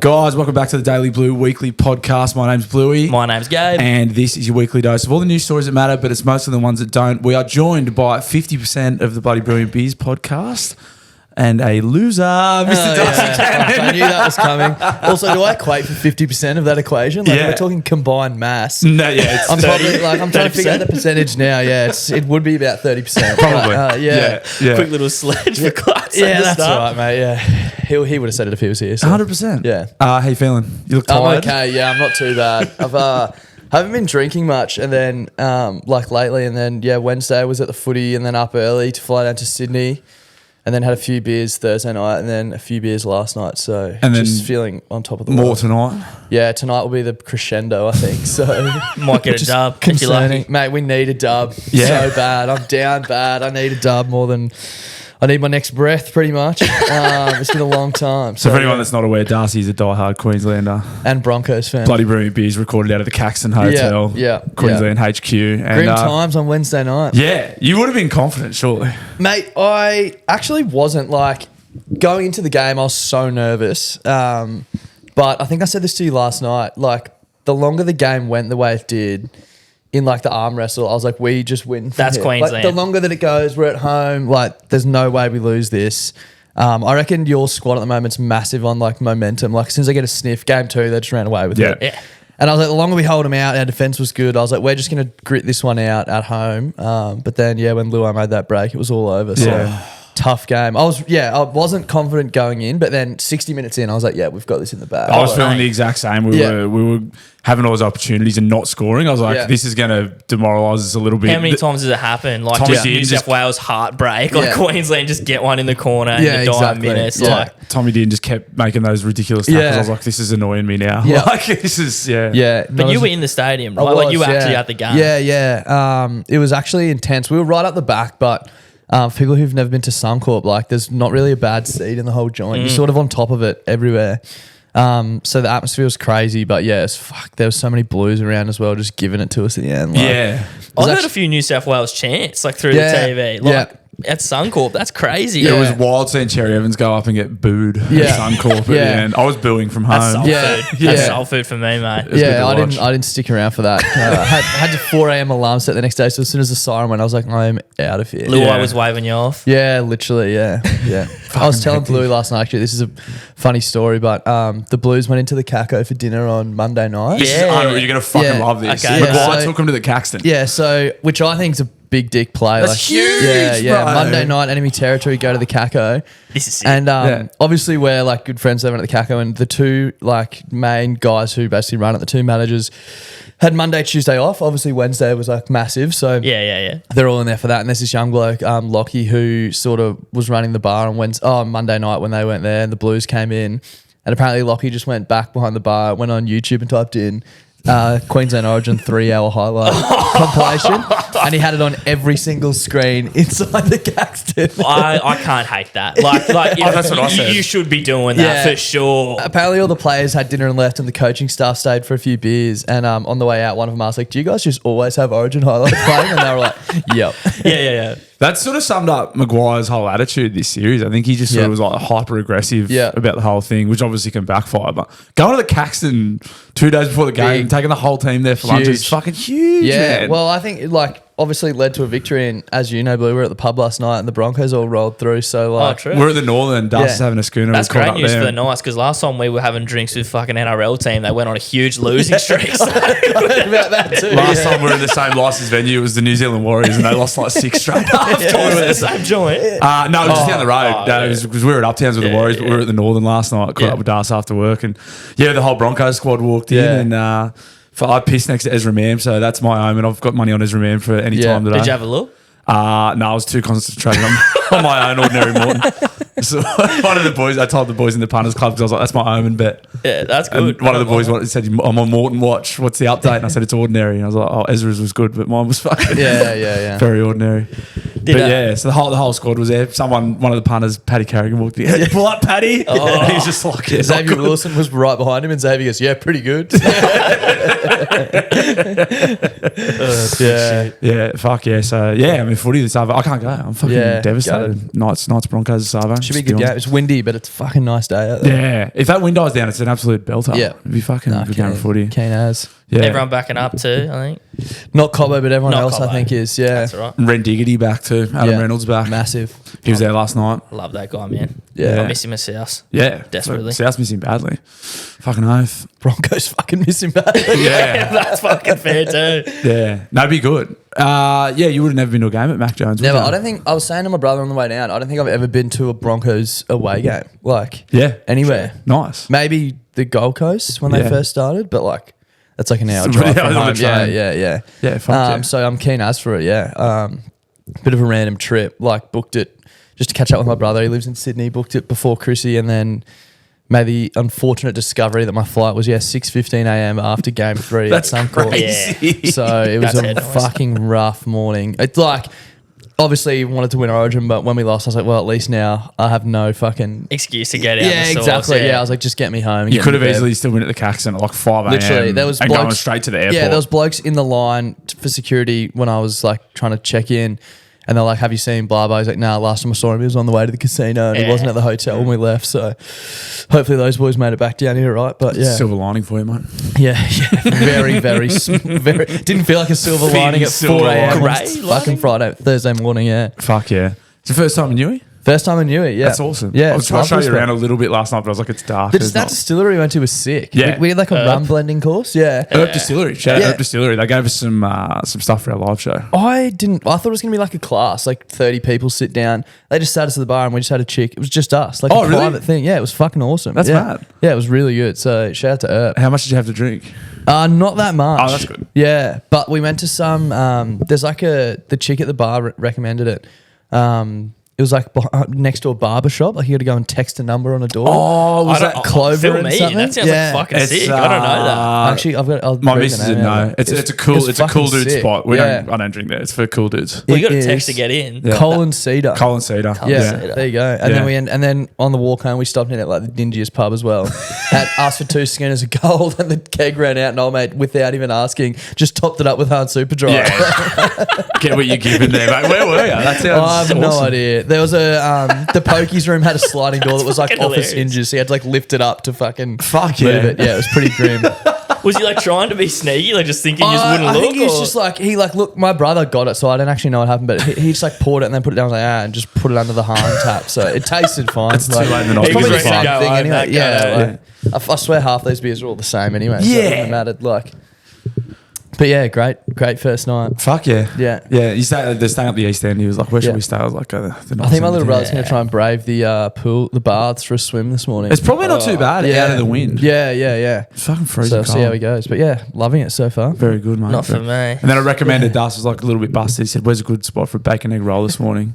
Guys, welcome back to the Daily Blue Weekly Podcast. My name's Bluey. My name's Gabe. And this is your weekly dose of all the news stories that matter, but it's mostly the ones that don't. We are joined by 50% of the Bloody Brilliant Bees podcast and a loser, Mr. D'arcy Gannon. I knew that was coming. Also, do I equate for 50% of that equation? Like, we're talking combined mass. No, yeah, it's I'm 30, probably I'm trying to figure out the percentage now. Yeah, it would be about 30%. Probably. Yeah. Quick little sledge for class. Yeah, that's all right, mate. Yeah, he would have said it if he was here. So. 100%. Yeah. How you feeling? You look tired. I'm okay. Yeah, I'm not too bad. Haven't been drinking much, and then lately, and then Wednesday I was at the footy, and then up early to fly down to Sydney. And then had a few beers Thursday night and then a few beers last night. So and then just feeling on top of the more world. tonight? Yeah, tonight will be the crescendo, I think. So might get a dub. Concerning. Mate, we need a dub so bad. I'm down bad. I need a dub more than... I need my next breath, pretty much. It's been a long time. So for anyone that's not aware, D'arcy's a diehard Queenslander. And Broncos fan. Bloody Brilliant Beers recorded out of the Caxton Hotel. Queensland HQ. And, Grim times on Wednesday night. Yeah, you would have been confident, surely. Mate, I actually wasn't. Like, going into the game, I was so nervous. But I think I said this to you last night. Like, the longer the game went the way it did... in like the arm wrestle, I was like, we just win. That's here. Queensland. Like, the longer that it goes, we're at home. Like, there's no way we lose this. I reckon your squad at the moment's massive on like momentum. Like, as soon as I get a sniff, game 2, they just ran away with it. Yeah. And I was like, the longer we hold them out, our defense was good. I was like, we're just going to grit this one out at home. But then, when Luai made that break, it was all over. So tough game. I wasn't confident going in, but then 60 minutes in, I was like, we've got this in the bag. I was feeling the exact same. We were having all those opportunities and not scoring. I was like, this is going to demoralise us a little bit. How many times does it happen? Like, Tommy just New South Wales heartbreak. Like, Queensland just get one in the corner in the dying minutes. Yeah. Like, Tommy Dean just kept making those ridiculous tackles. I was like, this is annoying me now. Yeah. Like, this is, But you were in the stadium, right? Like, you were actually at the game. Yeah. It was actually intense. We were right up the back, but... for people who've never been to Suncorp, like, there's not really a bad seat in the whole joint. You're sort of on top of it everywhere. So the atmosphere was crazy, but there was so many Blues around as well, just giving it to us at the end. Like, I heard a few New South Wales chants like through the TV. Like, at Suncorp, that's crazy. It was wild seeing Cherry Evans go up and get booed at Suncorp at the end. I was booing from home. That's soul food. That's soul food for me, mate. I didn't stick around for that. Had to 4 a.m. alarm set the next day, so as soon as the siren went, I was like, I am out of here. Luai was waving you off. Yeah, literally, yeah. I was telling Bluey last night, actually, this is a funny story, but the Blues went into the Caco for dinner on Monday night. You're going to fucking love this. Okay. Maguire took him to the Caxton. Yeah, so, which I think is a big dick play. That's huge, bro. Monday night, enemy territory, go to the Caco. This is sick. And obviously we're like good friends over at the Caco, and the two like main guys who basically run it, the two managers, had Monday, Tuesday off. Obviously Wednesday was like massive. So they're all in there for that. And there's this young bloke, Lockie, who sort of was running the bar on Monday night when they went there, and the Blues came in. And apparently Lockie just went back behind the bar, went on YouTube and typed in Queensland Origin 3-hour highlight compilation, and he had it on every single screen inside the Caxton. I can't hate that. Like that's what I said. You should be doing that for sure. Apparently all the players had dinner and left, and the coaching staff stayed for a few beers, and on the way out, one of them asked, like, do you guys just always have Origin highlights playing? And they were like, yep. Yeah. That sort of summed up Maguire's whole attitude this series. I think he just sort of was like hyper aggressive about the whole thing, which obviously can backfire. But going to the Caxton 2 days before the game, taking the whole team there for lunch is fucking huge. Yeah, man. well, I think like obviously led to a victory, and as you know, Blue, we were at the pub last night, and the Broncos all rolled through. So like, true. We're at the Northern. Dust having a schooner. That's great news for the Knights, because last time we were having drinks with fucking NRL team, they went on a huge losing streak. about that too. Last time we were in the same licensed venue, it was the New Zealand Warriors, and they lost like 6 straight after. We were the same joint. No, it was just down the road. Because we were at Uptowns with the Warriors, but we were at the Northern last night. Caught up with D'arcy after work, and the whole Broncos squad walked in, and I pissed next to Ezra Mam, so that's my omen. I've got money on Ezra Mam for any time today. Did you have a look? No, I was too concentrated on my own ordinary Morton. So one of the boys, I told the boys in the punters club, because I was like, that's my omen bet. Yeah, that's good. And one of the boys said, I'm on Morton watch. What's the update? And I said, it's ordinary. And I was like, Ezra's was good, but mine was fucking yeah. very ordinary. So the whole squad was there. One of the punters, Paddy Carrigan, walked in. Hey, pull up, Paddy. And he was just like, Xavier Wilson was right behind him, and Xavier goes, "Yeah, pretty good." Fuck yeah. So I mean, footy this Savo. I can't go. I'm fucking devastated. Knights Broncos this Savo. Should be a good game. It's windy, but it's a fucking nice day out there. Yeah, if that wind dies down, it's an absolute belter. Yeah, it'd be fucking good game of footy. Keen as. Yeah. Everyone backing up too, I think. Not Cobbo, but everyone else, Cobbo. I think, is. Yeah. That's right. Ren Diggity back too. Adam Reynolds back. Massive. He was there last night. Love that guy, man. Yeah. I miss him at South. Yeah. Desperately. South miss him badly. Fucking oath. Broncos fucking miss him badly. Yeah. That's fucking fair too. Yeah. No, it'd be good. You would have never been to a game at Mac Jones. Never. I don't think, I was saying to my brother on the way down, I don't think I've ever been to a Broncos away game. Like, anywhere. Nice. Maybe the Gold Coast when they first started, but like, that's like an hour drive from home. Yeah, fuck so I'm keen as for it, bit of a random trip, like booked it just to catch up with my brother. He lives in Sydney, booked it before Chrissy, and then made the unfortunate discovery that my flight was 6:15 a.m. after game 3 at Suncorp. Crazy. So it was a fucking rough morning. It's like, obviously wanted to win Origin, but when we lost, I was like, well, at least now I have no fucking excuse to get out. Yeah, exactly. Yeah, I was like, just get me home. You could have easily still been at the Caxton at like 5 a.m. Literally, there was and blokes going straight to the airport. Yeah, there was blokes in the line for security when I was like trying to check in. And they're like, have you seen blah, blah? He's like, nah, last time I saw him, he was on the way to the casino and he wasn't at the hotel when we left. So hopefully those boys made it back down here, right? But yeah. Silver lining for you, mate. Yeah. Very, very, very, didn't feel like a silver lining at 4 a.m. on fucking Thursday morning, yeah. Fuck yeah. It's the first time in Newey? First time in Newey, yeah. That's awesome. Yeah, I was trying to show you around a little bit last night, but I was like, it's dark. That distillery we went to was sick. Yeah. We had like a rum blending course. Yeah. Herb Distillery. Shout out Herb Distillery. They gave us some stuff for our live show. I thought it was going to be like a class, like 30 people sit down. They just sat us at the bar and we just had a chick. It was just us. Like a private thing. Yeah, it was fucking awesome. That's mad. Yeah, it was really good. So shout out to Herb. How much did you have to drink? Not that much. Oh, that's good. Yeah, but we went to some, there's like the chick at the bar recommended it. It was like next to a barber shop. Like you got to go and text a number on a door. Oh, was that Clover and something? That sounds like fucking sick. I don't know that. Actually, I'll my missus didn't know. It's a cool dude sick. spot. I don't drink there. It's for cool dudes. Well, you got to text to get in. Yeah. Colin Cedar. Cedar. There you go. And then on the walk home, we stopped in at like the dingiest pub as well. Asked for 2 schooners of gold, and the keg ran out. And old mate, without even asking, just topped it up with hard Superdry. Yeah. Get what you're giving there, mate. Where were you? That sounds I have no idea. There was the pokies room had a sliding door that was like office hilarious. hinges, so you had to like lift it up to fucking move it. Yeah, it was pretty grim. Was he like trying to be sneaky, like just thinking you just wouldn't I look? think he was just like, look, my brother got it, so I don't actually know what happened, but he just like poured it and then put it down like and just put it under the harm tap, so it tasted fine. It's too late in the night. It's probably the He was same ready to go thing home, anyway. that Yeah, I swear half these beers are all the same anyway. So it wouldn't have mattered. Like, but yeah, great first night. Fuck yeah. Yeah. Yeah. They're staying up the East End. He was like, where should we stay? I was like, I think my little brother's going to try and brave the pool, the baths for a swim this morning. It's probably not too bad out of the wind. Yeah. It's fucking freezing So cold. see how he goes. But yeah, loving it so far. Very good, mate. Not for me. And then I recommended D'arcy was like a little bit busted. He said, where's a good spot for a bacon egg roll this morning?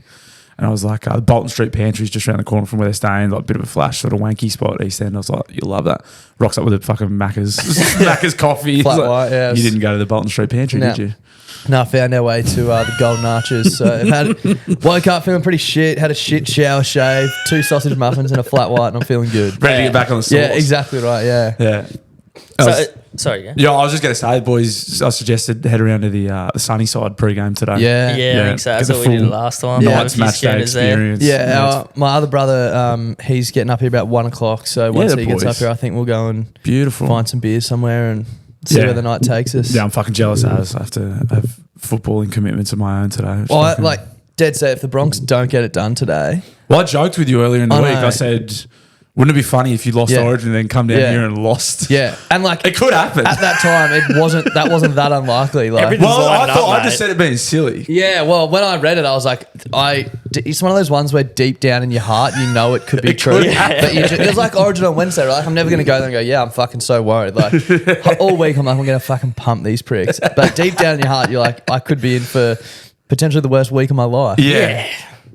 And I was like, the Bolton Street Pantry is just around the corner from where they're staying, like a bit of a flash sort of wanky spot, East End. I was like, you'll love that. Rocks up with a fucking Macca's coffee. Flat like, white, yeah. You didn't go to the Bolton Street Pantry, did you? No, found our way to the Golden Arches. So woke up feeling pretty shit, had a shit shower shave, 2 sausage muffins and a flat white, and I'm feeling good. Ready to get back on the sauce. Yeah, exactly right, yeah. Sorry, yeah. Yeah, I was just going to say, boys, I suggested head around to the sunny side pre-game today. Yeah. Yeah, I think so. That's Get what the we did full last time. Night's match day experience. My other brother, he's getting up here about 1 o'clock. So once he gets up here, I think we'll go and find some beers somewhere and see where the night takes us. Yeah, I'm fucking jealous as I have to have footballing commitments of my own today. Well, like dead set, if the Bronx don't get it done today. Well, I joked with you earlier in the week. I said, wouldn't it be funny if you lost Origin and then come down here and lost? Yeah, and like it could happen. At that time, it wasn't that unlikely. Like, I just said it being silly. Yeah, well, when I read it, I was like, it's one of those ones where deep down in your heart, you know it could be true. But it was like Origin on Wednesday, right? Like, I'm never going to go there and go, yeah, I'm fucking so worried. Like all week, I'm like, I'm going to fucking pump these pricks. But deep down in your heart, you're like, I could be in for potentially the worst week of my life. Yeah.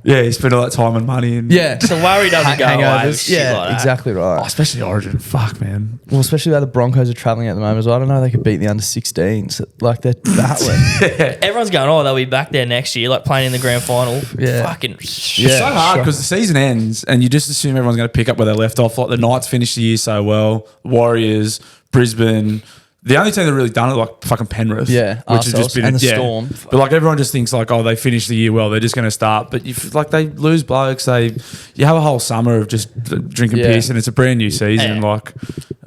Yeah, he spent all that time and money. And So worry doesn't go away. Exactly right. Oh, especially Origin. Fuck, man. Well, especially how the Broncos are travelling at the moment as well. I don't know if they could beat the under-16s. Like, they're battling. Everyone's going, they'll be back there next year, like playing in the grand final. Fucking. It's so hard because the season ends and you just assume everyone's going to pick up where they left off. Like the Knights finished the year so well. Warriors, Brisbane. The only team that really done it, like fucking Penrith, which has just been and the Storm. But like everyone just thinks like, they finished the year well, they're just going to start. But if like they lose blokes, you have a whole summer of just drinking piss, and it's a brand new season. Like,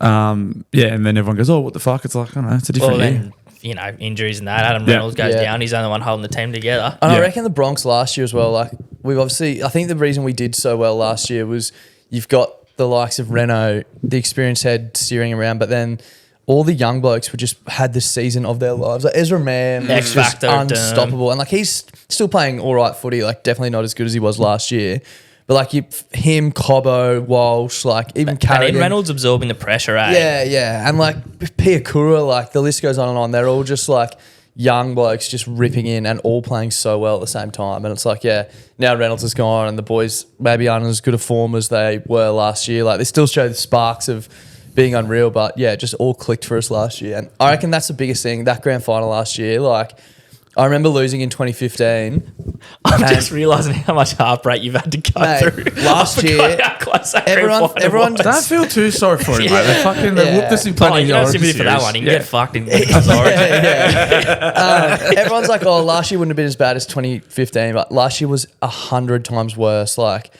and then everyone goes, what the fuck? It's like, I don't know, it's a different year. You know, injuries and that. Adam Reynolds goes down. He's the only one holding the team together. And I reckon the Bronx last year as well. Like I think the reason we did so well last year was you've got the likes of Reno, the experienced head steering around, but then all the young blokes were just had the season of their lives. Like Ezra Mann was just unstoppable. And like he's still playing all right footy, like definitely not as good as he was last year. But like him, Cobbo, Walsh, like even Carrigan. And Reynolds absorbing the pressure, Yeah. And like Piakura, like the list goes on and on. They're all just like young blokes just ripping in and all playing so well at the same time. And it's like, now Reynolds is gone and the boys maybe aren't as good a form as they were last year. Like they still show the sparks of being unreal, but just all clicked for us last year. And I reckon that's the biggest thing, that grand final last year. Like, I remember losing in 2015. I'm just realising how much heartbreak you've had to go through. Last year, everyone don't feel too sorry for him, mate. They whooped us in plenty of you don't sympathy for that one. You can get fucked in everyone's like, last year wouldn't have been as bad as 2015, but last year was 100 times worse. Like,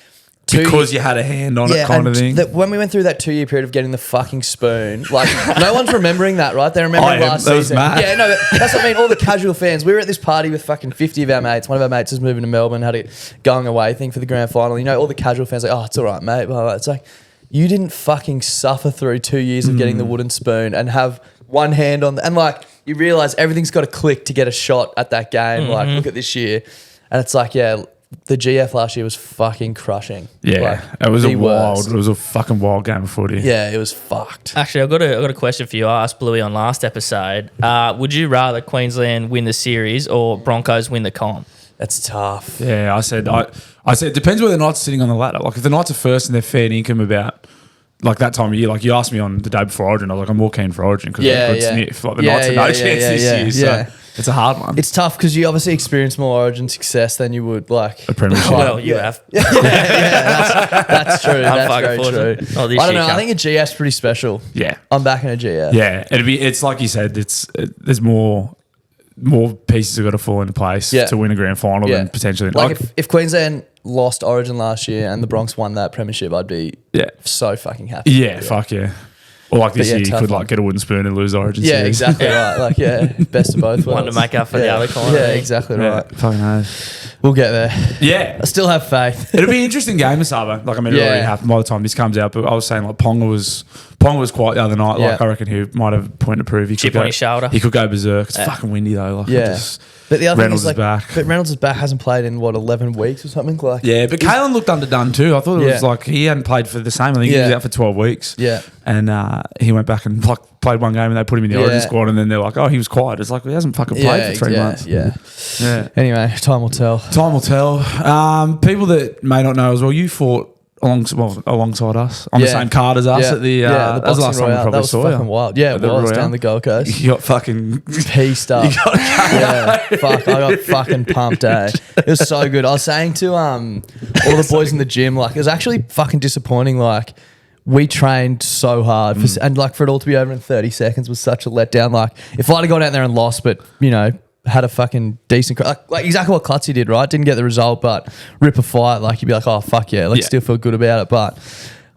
because you had a hand on it kind of thing. When we went through that 2-year period of getting the fucking spoon, like no one's remembering that, right? They're remembering last season. Mad. Yeah, no, that's what I mean. All the casual fans. We were at this party with fucking 50 of our mates. One of our mates is moving to Melbourne, had a going away thing for the grand final. You know, all the casual fans like, it's all right, mate. Blah, blah. It's like, you didn't fucking suffer through 2 years of getting the wooden spoon and have one hand on and like you realise everything's got to click to get a shot at that game. Like, look at this year. And it's like, the GF last year was fucking crushing. Yeah, like, it was a fucking wild game of footy. Yeah, it was fucked. Actually, I've got a question for you. I asked Bluey on last episode. Would you rather Queensland win the series or Broncos win the comp? That's tough. Yeah, I said it depends where the Knights are sitting on the ladder. Like if the Knights are first and they're fair income about like that time of year, like you asked me on the day before Origin, I was like, I'm more keen for Origin because they've got a good sniff. Like the Knights have no chance this year. So it's a hard one. It's tough because you obviously experience more Origin success than you would like a Premiership. Well, you have. That's true. That's very true. Oh, I don't know. I think a GF's pretty special. Yeah, I'm backing a GF. Yeah, it's like you said. There's more pieces have got to fall into place to win a grand final than potentially. Like if Queensland lost Origin last year and the Bronx won that premiership, I'd be so fucking happy. Yeah, fuck yeah. Or like this year, you could like get a wooden spoon and lose Origin. Yeah, exactly right. Like best of both worlds. One to make up for the other kind. Yeah, exactly right. Fucking knows. We'll get there. Yeah, I still have faith. It'll be an interesting game, Asabo. Like I mean, it already happened by the time this comes out. But I was saying like Ponga was quiet the other night. Like I reckon he might have a point to prove. He Chip on his shoulder. He could go berserk. It's fucking windy though. Like but the other Reynolds thing is like, back. But Reynolds is back. Hasn't played in 11 weeks or something like. Yeah, but Kalen looked underdone too. I thought it was like he hadn't played for the same. I think he was out for 12 weeks. Yeah, and he went back and like played one game and they put him in the Origin squad and then they're like, he was quiet. It's like he hasn't fucking played for 3 months. Yeah. Anyway, time will tell. Time will tell. People that may not know as well, you fought alongside us on the same card as us at the that was the last time we probably saw you. That was fucking wild. Yeah, it was down the Gold Coast. You got fucking pieced up. Fuck, I got fucking pumped. It was so good. I was saying to all the boys in the gym, like it was actually fucking disappointing. Like we trained so hard and like for it all to be over in 30 seconds was such a letdown. Like if I'd have gone out there and lost, but had a fucking decent like exactly what Clutzy did, right? Didn't get the result, but rip a fight, like you'd be like, oh fuck yeah, like still feel good about it. But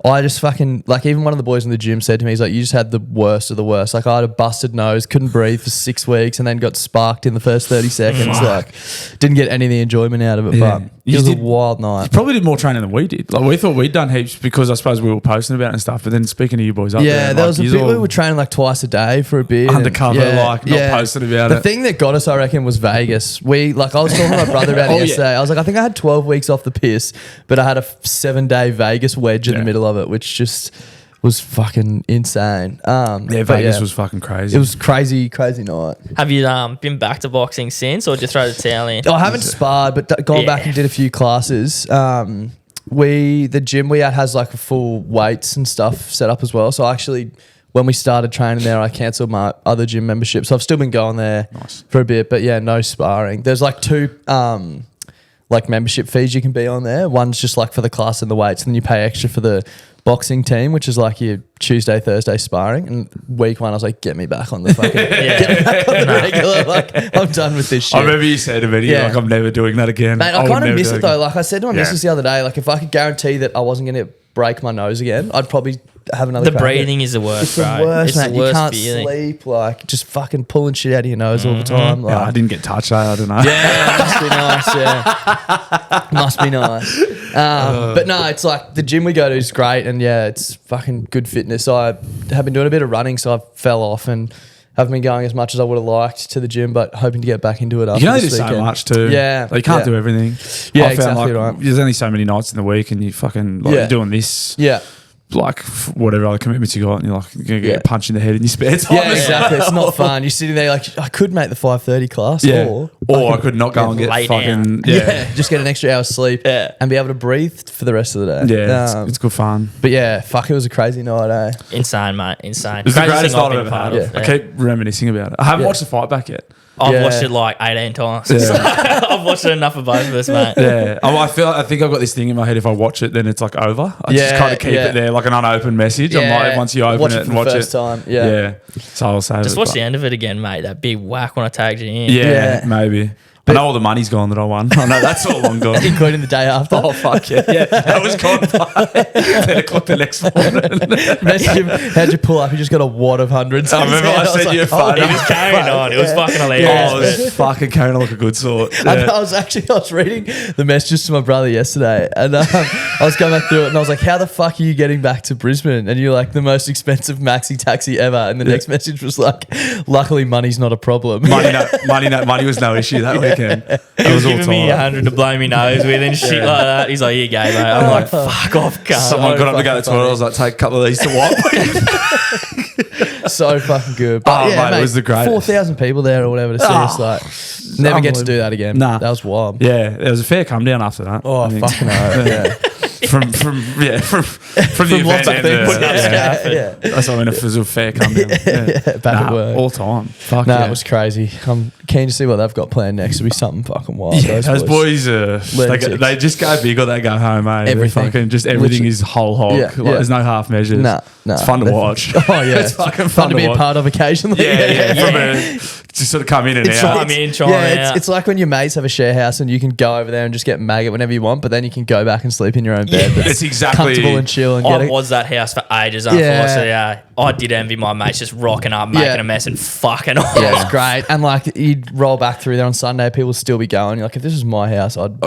I just fucking like even one of the boys in the gym said to me, he's like, you just had the worst of the worst. Like I had a busted nose, couldn't breathe for 6 weeks, and then got sparked in the first 30 seconds. Like didn't get any of the enjoyment out of it. But it was a wild night. You probably did more training than we did. Like we thought we'd done heaps because I suppose we were posting about it and stuff. But then speaking to you boys up there, there was a bit. We were training like twice a day for a bit, undercover, not posting about it. The thing that got us, I reckon, was Vegas. I was talking to my brother about it yesterday. I was like, I think I had 12 weeks off the piss, but I had a 7-day Vegas wedge in the middle of it, which just was fucking insane. Vegas was fucking crazy. It was crazy night. Have you been back to boxing since, or just throw the towel in? I haven't sparred, but gone back and did a few classes. The gym we at has like a full weights and stuff set up as well. So actually, when we started training there, I cancelled my other gym membership. So I've still been going there for a bit, but yeah, no sparring. There's like 2 like membership fees you can be on there. One's just like for the class and the weights, and then you pay extra for the boxing team, which is like your Tuesday, Thursday sparring. And week 1, I was like, get me back on the fucking get me back on the regular. Like, I'm done with this shit. I remember you said to me, like, I'm never doing that again. Mate, I kind of miss it though. Like I said to my missus the other day, like if I could guarantee that I wasn't going to break my nose again, I'd probably have another. The breathing is the worst, it's the worst, mate. You can't sleep, like just fucking pulling shit out of your nose all the time. Like, I didn't get touched. I don't know. Yeah, must be nice. Yeah, must be nice. But no, it's like the gym we go to is great, and yeah, it's fucking good fitness. I have been doing a bit of running, so I fell off and haven't been going as much as I would have liked to the gym, but hoping to get back into it. You can only do so much too. Yeah, like, you can't do everything. Yeah, exactly right. There's only so many nights in the week, and you fucking you're doing this. Yeah. Like whatever other commitments you got, and you're like you're gonna get punched in the head in your spare time. Yeah, exactly. It's not fun. You're sitting there like, I could make the 5:30 class, or I could not go and get fucking just get an extra hour's sleep and be able to breathe for the rest of the day. Yeah, it's good fun. But yeah, fuck, it was a crazy night, eh? Insane, mate. Insane. It was the greatest night I've ever had. Yeah. I keep reminiscing about it. I haven't watched the fight back yet. I've watched it like 18 times. Yeah. I've watched it enough for both of us, mate. Yeah. I think I've got this thing in my head. If I watch it, then it's like over. I just kind of keep it there like an unopened message. I'm like, once you open it and watch it. Time. Yeah. So I'll save it. Just watch the end of it again, mate. That big whack when I tagged you in. Yeah. Maybe. I know all the money's gone that I won. I know that's all long gone. Including the day after. Oh, fuck yeah. Yeah, that was gone by 10 o'clock the next morning. How'd you pull up? You just got a wad of hundreds. I remember I said you were funny. He was carrying on. It was fucking hilarious. I was fucking carrying on like a good sort. Yeah. I was reading the messages to my brother yesterday, and I was going back through it, and I was like, how the fuck are you getting back to Brisbane? And you're like, the most expensive maxi taxi ever. And the next message was like, luckily money's not a problem. Money was no issue that week. He was giving me 100 to blow me nose with and shit like that. He's like, "You go, mate." I'm like, "Fuck off, cunt." Someone got up to go to the toilet. I was like, "Take a couple of these to wipe." So fucking good. But mate, it was the greatest. 4,000 people there or whatever to see us. Like, never get to do that again. Nah, that was wild. Yeah, there was a fair come down after that. Oh, fucking hell. Yeah. From the event and that's what I mean. It was a fair come down. Back at work all time. Fuck it was crazy. I'm keen to see what they've got planned next. It'll be something fucking wild. Yeah, those boys they just go big or they go home, mate. Everything, everything is whole hog. Yeah, there's no half measures. No, it's fun to watch. Oh yeah, it's fucking fun to be a part of occasionally. Just sort of come in and out. Come in, try out. It's like when your mates have a share house and you can go over there and just get maggot whenever you want, but then you can go back and sleep in your own bed. It's exactly comfortable and chill. And I was that house for ages. Unfortunately, I did envy my mates just rocking up, making a mess, and fucking off. Yeah, it's great. And like you'd roll back through there on Sunday, people would still be going. You're like, if this was my house, I'd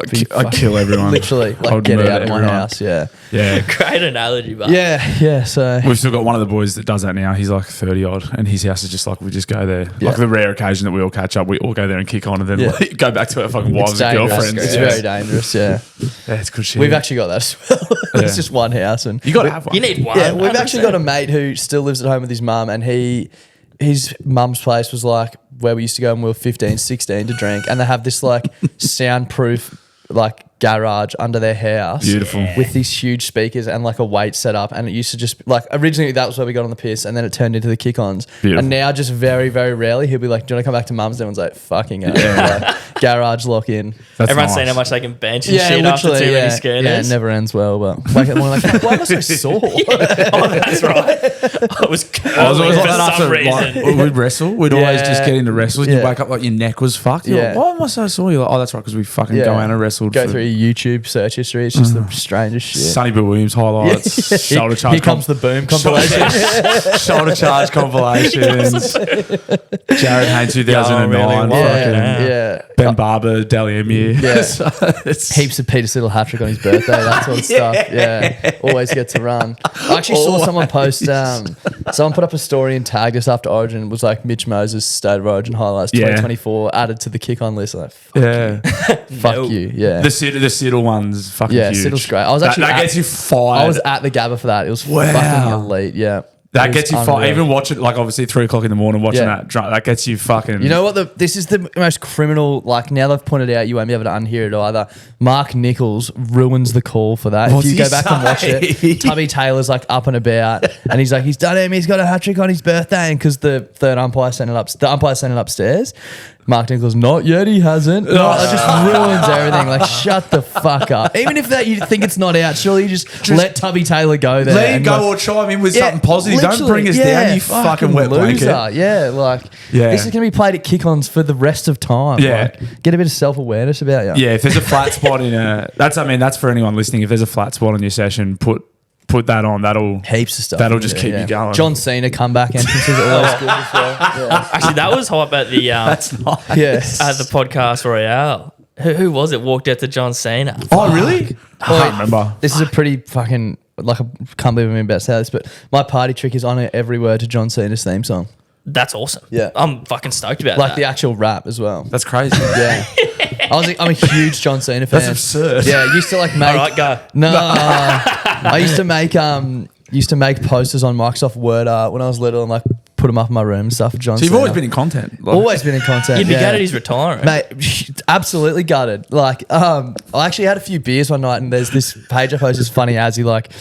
kill everyone. Literally, like get out of my house. Yeah. Great analogy, but yeah. So we've still got one of the boys that does that now. He's like 30 odd, and his house is just like we just go there. Like the rare occasion that we all catch up, we all go there and kick on, and then go back to our fucking wives and girlfriends. It's very dangerous. Yeah, it's good shit. We've actually got that as well. It's just one house, and you got to have one. You need one. Yeah, we've actually got a mate who still lives at home with his mum, and his mum's place was like where we used to go when we were 15, 16 to drink, and they have this like soundproof like garage under their house. Beautiful. With these huge speakers and like a weight set up, and it used to just like originally that was where we got on the piss, and then it turned into the kick-ons. Beautiful. And now just very, very rarely he'll be like, "Do you want to come back to mum's?" Everyone's like, "Fucking hell." Like, garage lock in. Everyone's saying how much they can bench and shit after too many scooters. Yeah, it never ends well, but like, why am I so sore? Oh, that's right. I was always for some reason. We'd wrestle. We'd always just get into wrestles. You'd wake up like your neck was fucked. You're like, why am I so sore? You're like, oh, that's right, because we fucking go out and wrestled. Go through your YouTube search history. It's just the strangest shit. Sonny Bill Williams highlights. Shoulder charge. Here comes the boom compilation. Shoulder charge compilations. Jared Hayne 2009. Ben Barber, Dally Emu. Yeah. So Heaps of Peter Siddle hat trick on his birthday, that sort of stuff. Yeah. Always get to run. I actually saw someone post, someone put up a story and tagged us after Origin. It was like Mitch Moses State of Origin highlights 2024 added to the kick on list. I'm like, fuck you. Yeah. The Siddle one's fucking huge. Yeah, Siddle's great. I was actually that gets you fired. I was at the Gabba for that. It was fucking elite. Yeah. That gets you fired. Even watching, like, obviously 3 o'clock in the morning watching that gets you fucking. You know what? This is the most criminal. Like, now they've pointed out, you won't be able to unhear it either. Mark Nichols ruins the call for that. What's if you he go back and watch it, Tubby Taylor's like up and about, and he's like, he's done him. He's got a hat trick on his birthday, and because the third umpire sent it up, the umpire sent it upstairs. Mark Nichols, not yet, he hasn't. No, it just ruins everything. Like, shut the fuck up. Even if that you think it's not out, surely you just let Tubby Taylor go there. Let him go or chime in with something positive. Don't bring us down, you fucking wet loser. blanket. Yeah, this is going to be played at kick-ons for the rest of time. Yeah. Like, get a bit of self-awareness about you. Yeah, if there's a flat spot that's for anyone listening. If there's a flat spot on your session, put that on. That'll heaps of stuff. That'll just keep you going. John Cena comeback entrances are always good as well. Yeah. Actually, that was hype at the that's nice. At the podcast Royale. Who was it? Walked out to John Cena. Oh, really? I can't remember. This is a pretty fucking I can't believe I'm about to say this, but my party trick is on every word to John Cena's theme song. That's awesome. Yeah, I'm fucking stoked about that. Like the actual rap as well. That's crazy. Yeah. I'm a huge John Cena fan. That's absurd. Yeah, I used to like make. All right, go. No, I used to make posters on Microsoft Word art when I was little and like put them up in my room and stuff. For John So you've Cena. always been in content. Always been in content. You'd be gutted he's retiring. Mate, absolutely gutted. Like, I actually had a few beers one night and there's this page I post is funny as he like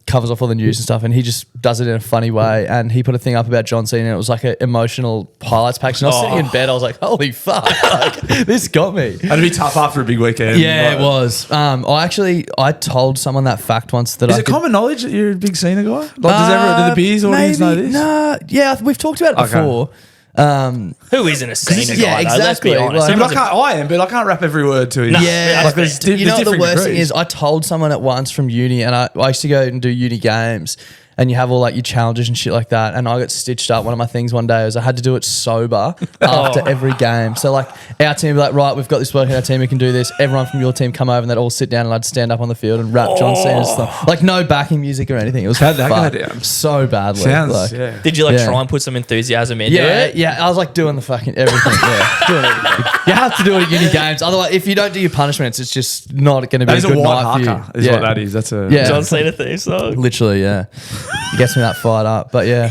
covers off all the news and stuff, and he just does it in a funny way. And he put a thing up about John Cena and it was like an emotional highlights package. And I was sitting in bed, I was like, holy fuck, like, this got me. It'd be tough after a big weekend. Yeah, it was. I told someone that fact once that Is it common knowledge that you're a big Cena guy? Like, do the beers audience know this? Nah, yeah, we've talked about it before. Who isn't a Cena guy? Yeah, though? Let's be exactly. honest. Like, I am, but I can't wrap every word to it. No. Yeah, Like, there's you know what the different worst thing degrees. is? I told someone at once from uni, and I used to go and do uni games, and you have all like your challenges and shit like that. And I got stitched up. One of my things one day was I had to do it sober after every game. So like our team would be like, right, we've got this bloke in our team who can do this. Everyone from your team come over and they'd all sit down and I'd stand up on the field and rap John Cena's stuff. Like no backing music or anything. It was How'd that go down? so badly. Sounds, like, yeah. Did you try and put some enthusiasm into yeah, it? yeah. I was like doing the fucking everything. Yeah, doing everything. You have to do it at uni games. Otherwise, if you don't do your punishments, it's just not going to be That a is good a white night for haka, you. is what that is. That's a John Cena theme song. Literally, yeah. It gets me that fired up. But yeah.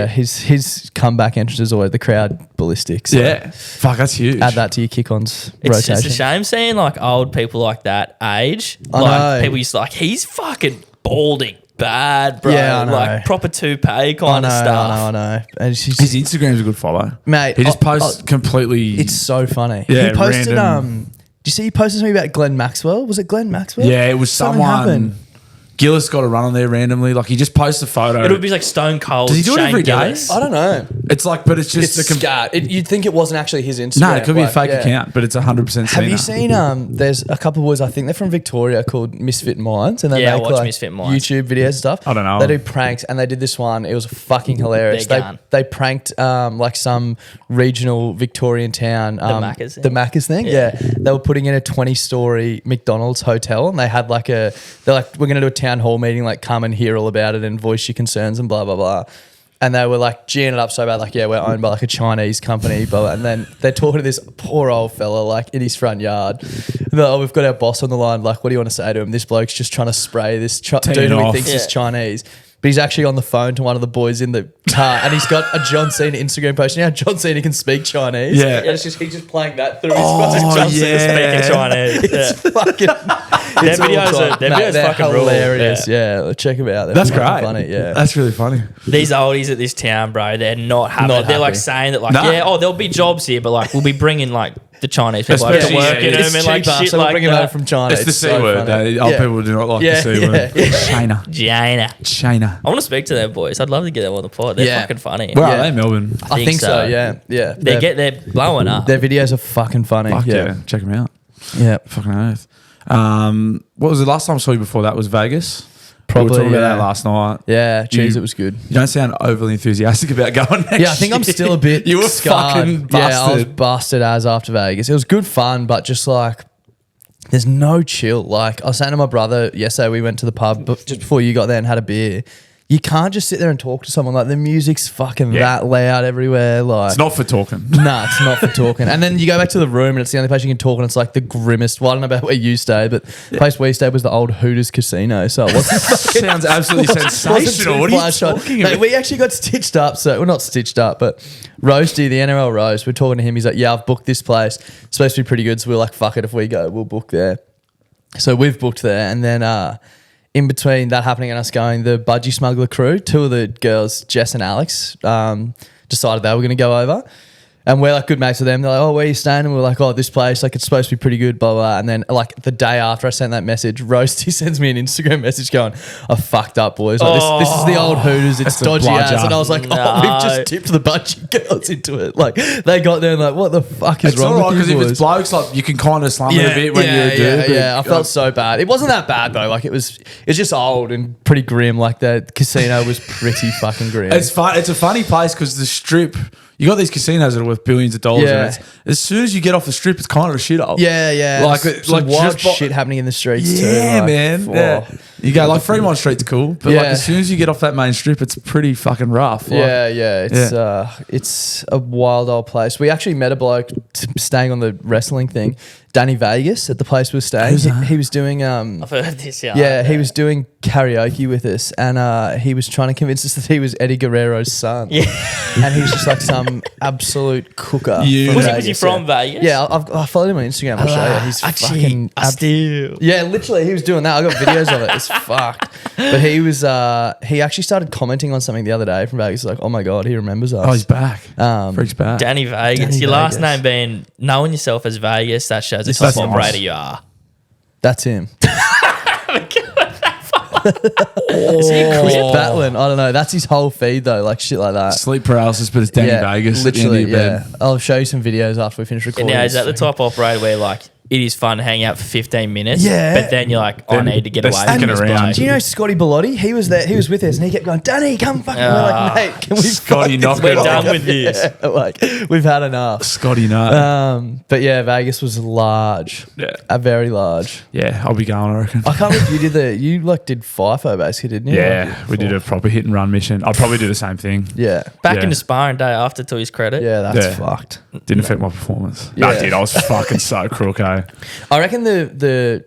His comeback entrance is always the crowd ballistic. So yeah. Fuck, that's huge. add that to your kick-ons It's rotation. just a shame seeing like old people like that age. I Like know. people used to like, he's fucking balding bad, bro. Yeah, I know. Like proper toupee kind of stuff. I know. And His Instagram's a good follow. Mate, He just posts completely. It's so funny. Yeah, he posted random. did you see he posted something about Glenn Maxwell? Was it Glenn Maxwell? Yeah, it was Something someone. happened. Gillis got a run on there randomly. Like he just posts a photo. It would be like Stone Cold. Does he do it Shane every day? Gillis. I don't know. It's like, but it's just It's scat. You'd think it wasn't actually his Instagram. No, it could be a like, fake yeah. account, but it's 100% Have you seen? There's a couple of boys. I think they're from Victoria called Misfit Minds, and they Yeah, I make watch like Misfit Minds. YouTube videos and stuff. I don't know. They do pranks, and they did this one. It was fucking hilarious. They're They gone. they pranked like some regional Victorian town. Macca's thing? The Macca's thing. Yeah. They were putting in a 20-story McDonald's hotel, and they had like they're like, we're gonna do a town hall meeting. Like, come and hear all about it and voice your concerns and blah blah blah. And they were like geeing it up so bad, like, yeah, we're owned by like a Chinese company, blah. And then they're talking to this poor old fella like in his front yard. And they're like, oh, we've got our boss on the line. Like, what do you want to say to him? This bloke's just trying to spray this dude who he thinks is Chinese. But he's actually on the phone to one of the boys in the car, and he's got a John Cena Instagram post. You know how John Cena can speak Chinese? Yeah. And he's just playing that through his John Cena yeah. speaking Chinese. It's Yeah. fucking. Their videos they're fucking rule. hilarious. Yeah, check them out. They're That's fucking great. funny. Yeah, That's really funny. These oldies at this town, bro, they're not happy. Not They're like happy. saying that, like, No. yeah, oh, there'll be jobs here, but like, we'll be bringing like the Chinese people over to Especially- work in yeah, them it's and like cheaper, shit so we'll like bring it over that. from China. It's the C so word. funny. Old Yeah. people do not like Yeah, the C word. yeah. China. China. China. I want to speak to them boys. I'd love to get them on the pod. They're Yeah. fucking funny. Where Yeah. are they? Melbourne. I think so. Yeah, yeah. They're blowing up. Their videos are fucking funny. Fuck yeah. yeah. Check them out. Yeah. Fucking oath. What was the last time I saw you before that? Was Vegas? Probably, we were talking about that last night. Yeah, geez, it was good. You don't sound overly enthusiastic about going next Yeah, I think I'm still a bit You were scarred. fucking busted. Yeah, I was busted as after Vegas. It was good fun, but just like, there's no chill. Like, I was saying to my brother yesterday, we went to the pub but just before you got there and had a beer. You can't just sit there and talk to someone. Like, the music's fucking that loud everywhere. Like, it's not for talking. Nah, it's not for talking. And then you go back to the room and it's the only place you can talk, and it's like the grimmest. Well, I don't know about where you stayed, but the place we stayed was the old Hooters Casino. So it wasn't sounds absolutely sensational. What are you talking about? We actually got stitched up. So we're not stitched up, but Roasty, the NRL Roast, we're talking to him. He's like, yeah, I've booked this place. It's supposed to be pretty good. So we're like, fuck it. If we go, we'll book there. So we've booked there. And then in between that happening and us going, the Budgie Smuggler crew, two of the girls, Jess and Alex, decided they were going to go over. And we're like good mates with them. They're like, oh, where are you staying? And we're like, oh, this place, like it's supposed to be pretty good, blah, blah. And then like the day after I sent that message, Roasty sends me an Instagram message going, I fucked up, boys. Like, this is the old Hooters. It's dodgy ass. And I was like, oh, we've just tipped the Budgie girls into it. Like they got there and like, what the fuck is wrong with you boys? Because if it's blokes, like you can kind of slum it a bit when you're a dude. Yeah, I felt so bad. It wasn't that bad though. Like it's just old and pretty grim. Like the casino was pretty fucking grim. It's fun. It's a funny place because the Strip, you got these casinos that are worth billions of dollars, and as soon as you get off the Strip, it's kind of a shithole. Yeah. Like wild shit happening in the streets too. Yeah, like, man. Yeah. You go like Fremont Street's cool, but like as soon as you get off that main Strip, it's pretty fucking rough. Like, it's a wild old place. We actually met a bloke staying on the wrestling thing, Danny Vegas, at the place we were staying. He was doing I've heard this. He was doing karaoke with us, and he was trying to convince us that he was Eddie Guerrero's son. Yeah, and he was just like some absolute cooker. Was he from Vegas? Yeah, I followed him on Instagram. I'll show you. He's actually fucking yeah, literally, he was doing that. I got videos of it. It's fucked. But he was he actually started commenting on something the other day from Vegas. Like, oh my god, he remembers us. Oh, he's back. Freak's back. Danny Vegas. Your last name being knowing yourself as Vegas. That shows the type of operator you are. That's him. Is he Chris Batlin? I don't know. That's his whole feed though, like shit like that. Sleep paralysis, but it's Danny Vegas. Literally, I'll show you some videos after we finish recording. And now, is that the type of operator where like it is fun to hang out for 15 minutes, but then you're like, I need to get away from this place. Do you know Scotty Bellotti? He was there. He was with us, and he kept going, Danny, come fucking. We're like, mate, can we? Scotty, we're done with this. Yeah, like we've had enough. Scotty, no. But yeah, Vegas was large. Yeah, very large. Yeah, I'll be going. I reckon. I can't believe you did FIFO basically, didn't you? Yeah, we did a proper hit and run mission. I'll probably do the same thing. Yeah, back into sparring day after, to his credit. Yeah, that's fucked. Didn't affect my performance. No, it did. I was fucking so crook, eh? I reckon the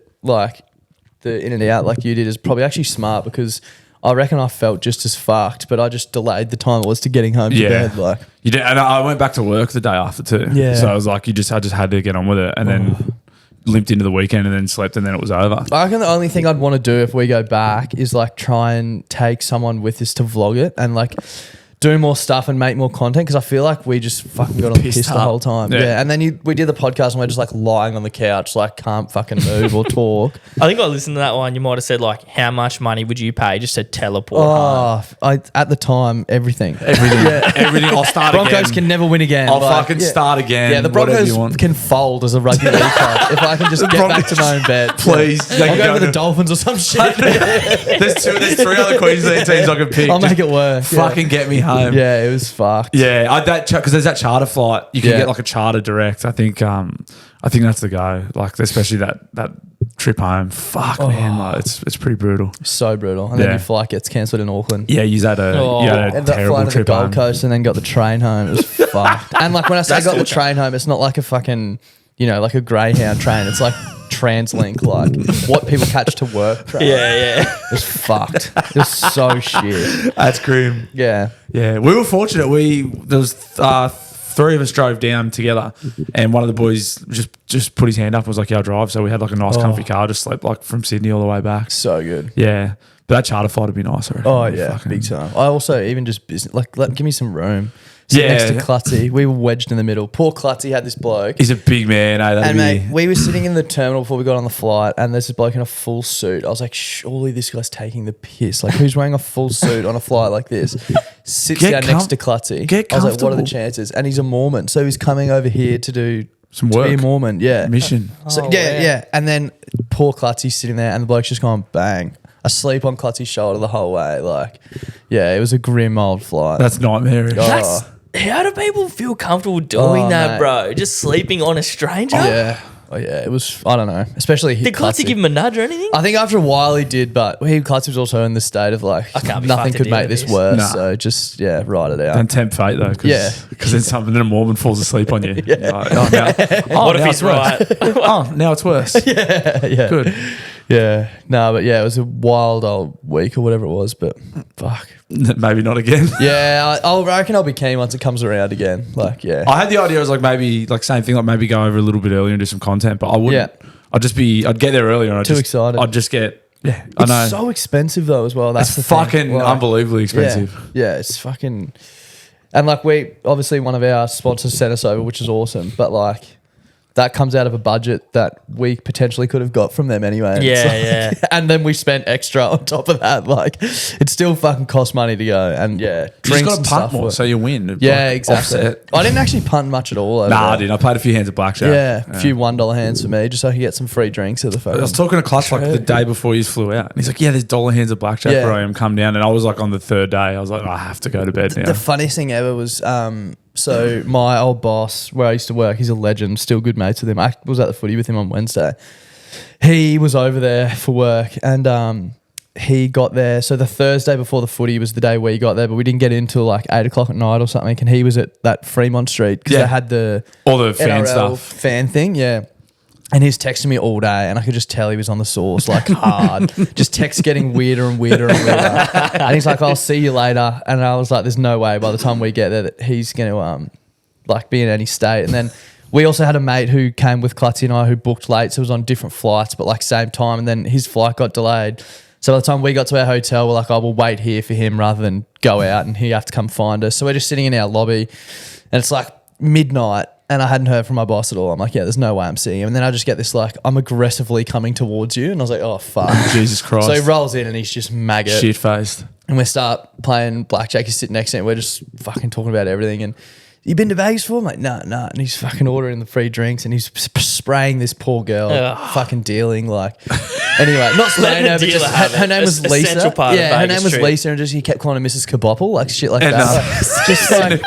in and out like you did is probably actually smart, because I reckon I felt just as fucked, but I just delayed the time it was to getting home to bed. Like you did, and I went back to work the day after too. Yeah, so I was like, I just had to get on with it, and then limped into the weekend, and then slept, and then it was over. I reckon the only thing I'd want to do if we go back is like try and take someone with us to vlog it and like do more stuff and make more content, because I feel like we just fucking got on the piss the whole time. Yeah. And then we did the podcast and we're just like lying on the couch, like can't fucking move or talk. I think I listened to that one. You might have said like, how much money would you pay just to teleport home? At the time, everything. Everything. I'll start Broncos again. Broncos can never win again. I'll fucking start again. Yeah, the Broncos can fold as a rugby league club. If I can just get back to my own bed. Please. I'll go with the Dolphins or some shit. There's 3 other Queensland teams I can pick. I'll make it work. Fucking get me home. Yeah, it was fucked. Yeah, because there's that charter flight. You can get like a charter direct. I think that's the go. Like especially that trip home. Fuck man, like, it's pretty brutal. So brutal. And then your flight gets cancelled in Auckland. Yeah, you had a terrible trip to the Gold Coast and then got the train home. It was fucked. And like when I say I got the train home, it's not like a fucking like a Greyhound train. It's like TransLink, like what people catch to work train. Yeah. It was fucked. It was so shit. That's grim. Yeah. We were fortunate. There was 3 of us drove down together, and one of the boys just put his hand up and was like, "Yeah, I'll drive." So we had like a nice comfy car, just slept like from Sydney all the way back. So good. Yeah. But that charter flight would be nicer. Oh yeah, big time. I also even just business, give me some room. Next to Clutzy. We were wedged in the middle. Poor Clutzy had this bloke. He's a big man, eh? And mate, we were sitting in the terminal before we got on the flight, and there's this bloke in a full suit. I was like, surely this guy's taking the piss. Like, who's wearing a full suit on a flight like this? Sits down next to Clutzy. I was like, what are the chances? And he's a Mormon, so he's coming over here to do some work. To be a Mormon, mission. So, yeah. And then poor Clutzy's sitting there, and the bloke's just going bang. asleep on Clutzy's shoulder the whole way. Like, yeah, it was a grim old flight. That's nightmarish. How do people feel comfortable doing that, bro? Just sleeping on a stranger? Yeah. Oh, yeah, it was, I don't know. Especially Did Clutzy give him a nudge or anything? I think after a while he did, but Clutzy was also in the state of like, nothing could make this worse. Nah. So just, ride it out. Don't tempt fate though. Because then a Mormon falls asleep on you. Like, what if he's right? Now it's worse. Yeah. Good. Yeah. No, but it was a wild old week or whatever it was, but fuck. Maybe not again. Yeah, I reckon I'll be keen once it comes around again. Like, yeah. I had the idea, I was like, maybe, like, same thing, like maybe go over a little bit earlier and do some content, but I wouldn't. Yeah. I'd get there earlier and excited. I'd just get, I know. It's so expensive though as well. That's it's fucking unbelievably expensive. Yeah, it's fucking, and like obviously one of our sponsors sent us over, which is awesome, but like, that comes out of a budget that we potentially could have got from them anyway. Yeah. And then we spent extra on top of that. Like, it still fucking costs money to go. And you just got to punt more so you win. Yeah, exactly. Offset. I didn't actually punt much at all. I didn't. I played a few hands of blackjack. Yeah, a few $1 hands for me just so I could get some free drinks at the phone. I was talking to Clutch like the day before you flew out. And he's like, there's $1 hands of blackjack where I am, come down. And I was like on the third day, I was like, I have to go to bed now. The funniest thing ever was... So my old boss, where I used to work, he's a legend, still good mates with him. I was at the footy with him on Wednesday. He was over there for work and he got there. So the Thursday before the footy was the day we got there, but we didn't get in till like 8 o'clock at night or something. And he was at that Fremont Street because they had all the fan NRL stuff. Fan thing, yeah. And he's texting me all day and I could just tell he was on the sauce, like hard. Just text getting weirder and weirder and weirder. And he's like, I'll see you later. And I was like, there's no way by the time we get there that he's going to like be in any state. And then we also had a mate who came with Clutzy and I who booked late. So it was on different flights, but like same time. And then his flight got delayed. So by the time we got to our hotel, we're like, we'll wait here for him rather than go out and he have to come find us. So we're just sitting in our lobby and it's like midnight. And I hadn't heard from my boss at all. I'm like, there's no way I'm seeing him. And then I just get this like, I'm aggressively coming towards you. And I was like, oh, fuck. Jesus Christ. So he rolls in and he's just maggot. Shit-faced. And we start playing blackjack. He's sitting next to him. We're just fucking talking about everything. And you been to Vegas before? I'm like, nah. And he's fucking ordering the free drinks and he's spraying this poor girl, fucking dealing like. Anyway, not spraying her, but just her name was Lisa. Her name was Lisa, and just he kept calling her Mrs. Kabopple, like shit like that. Just like,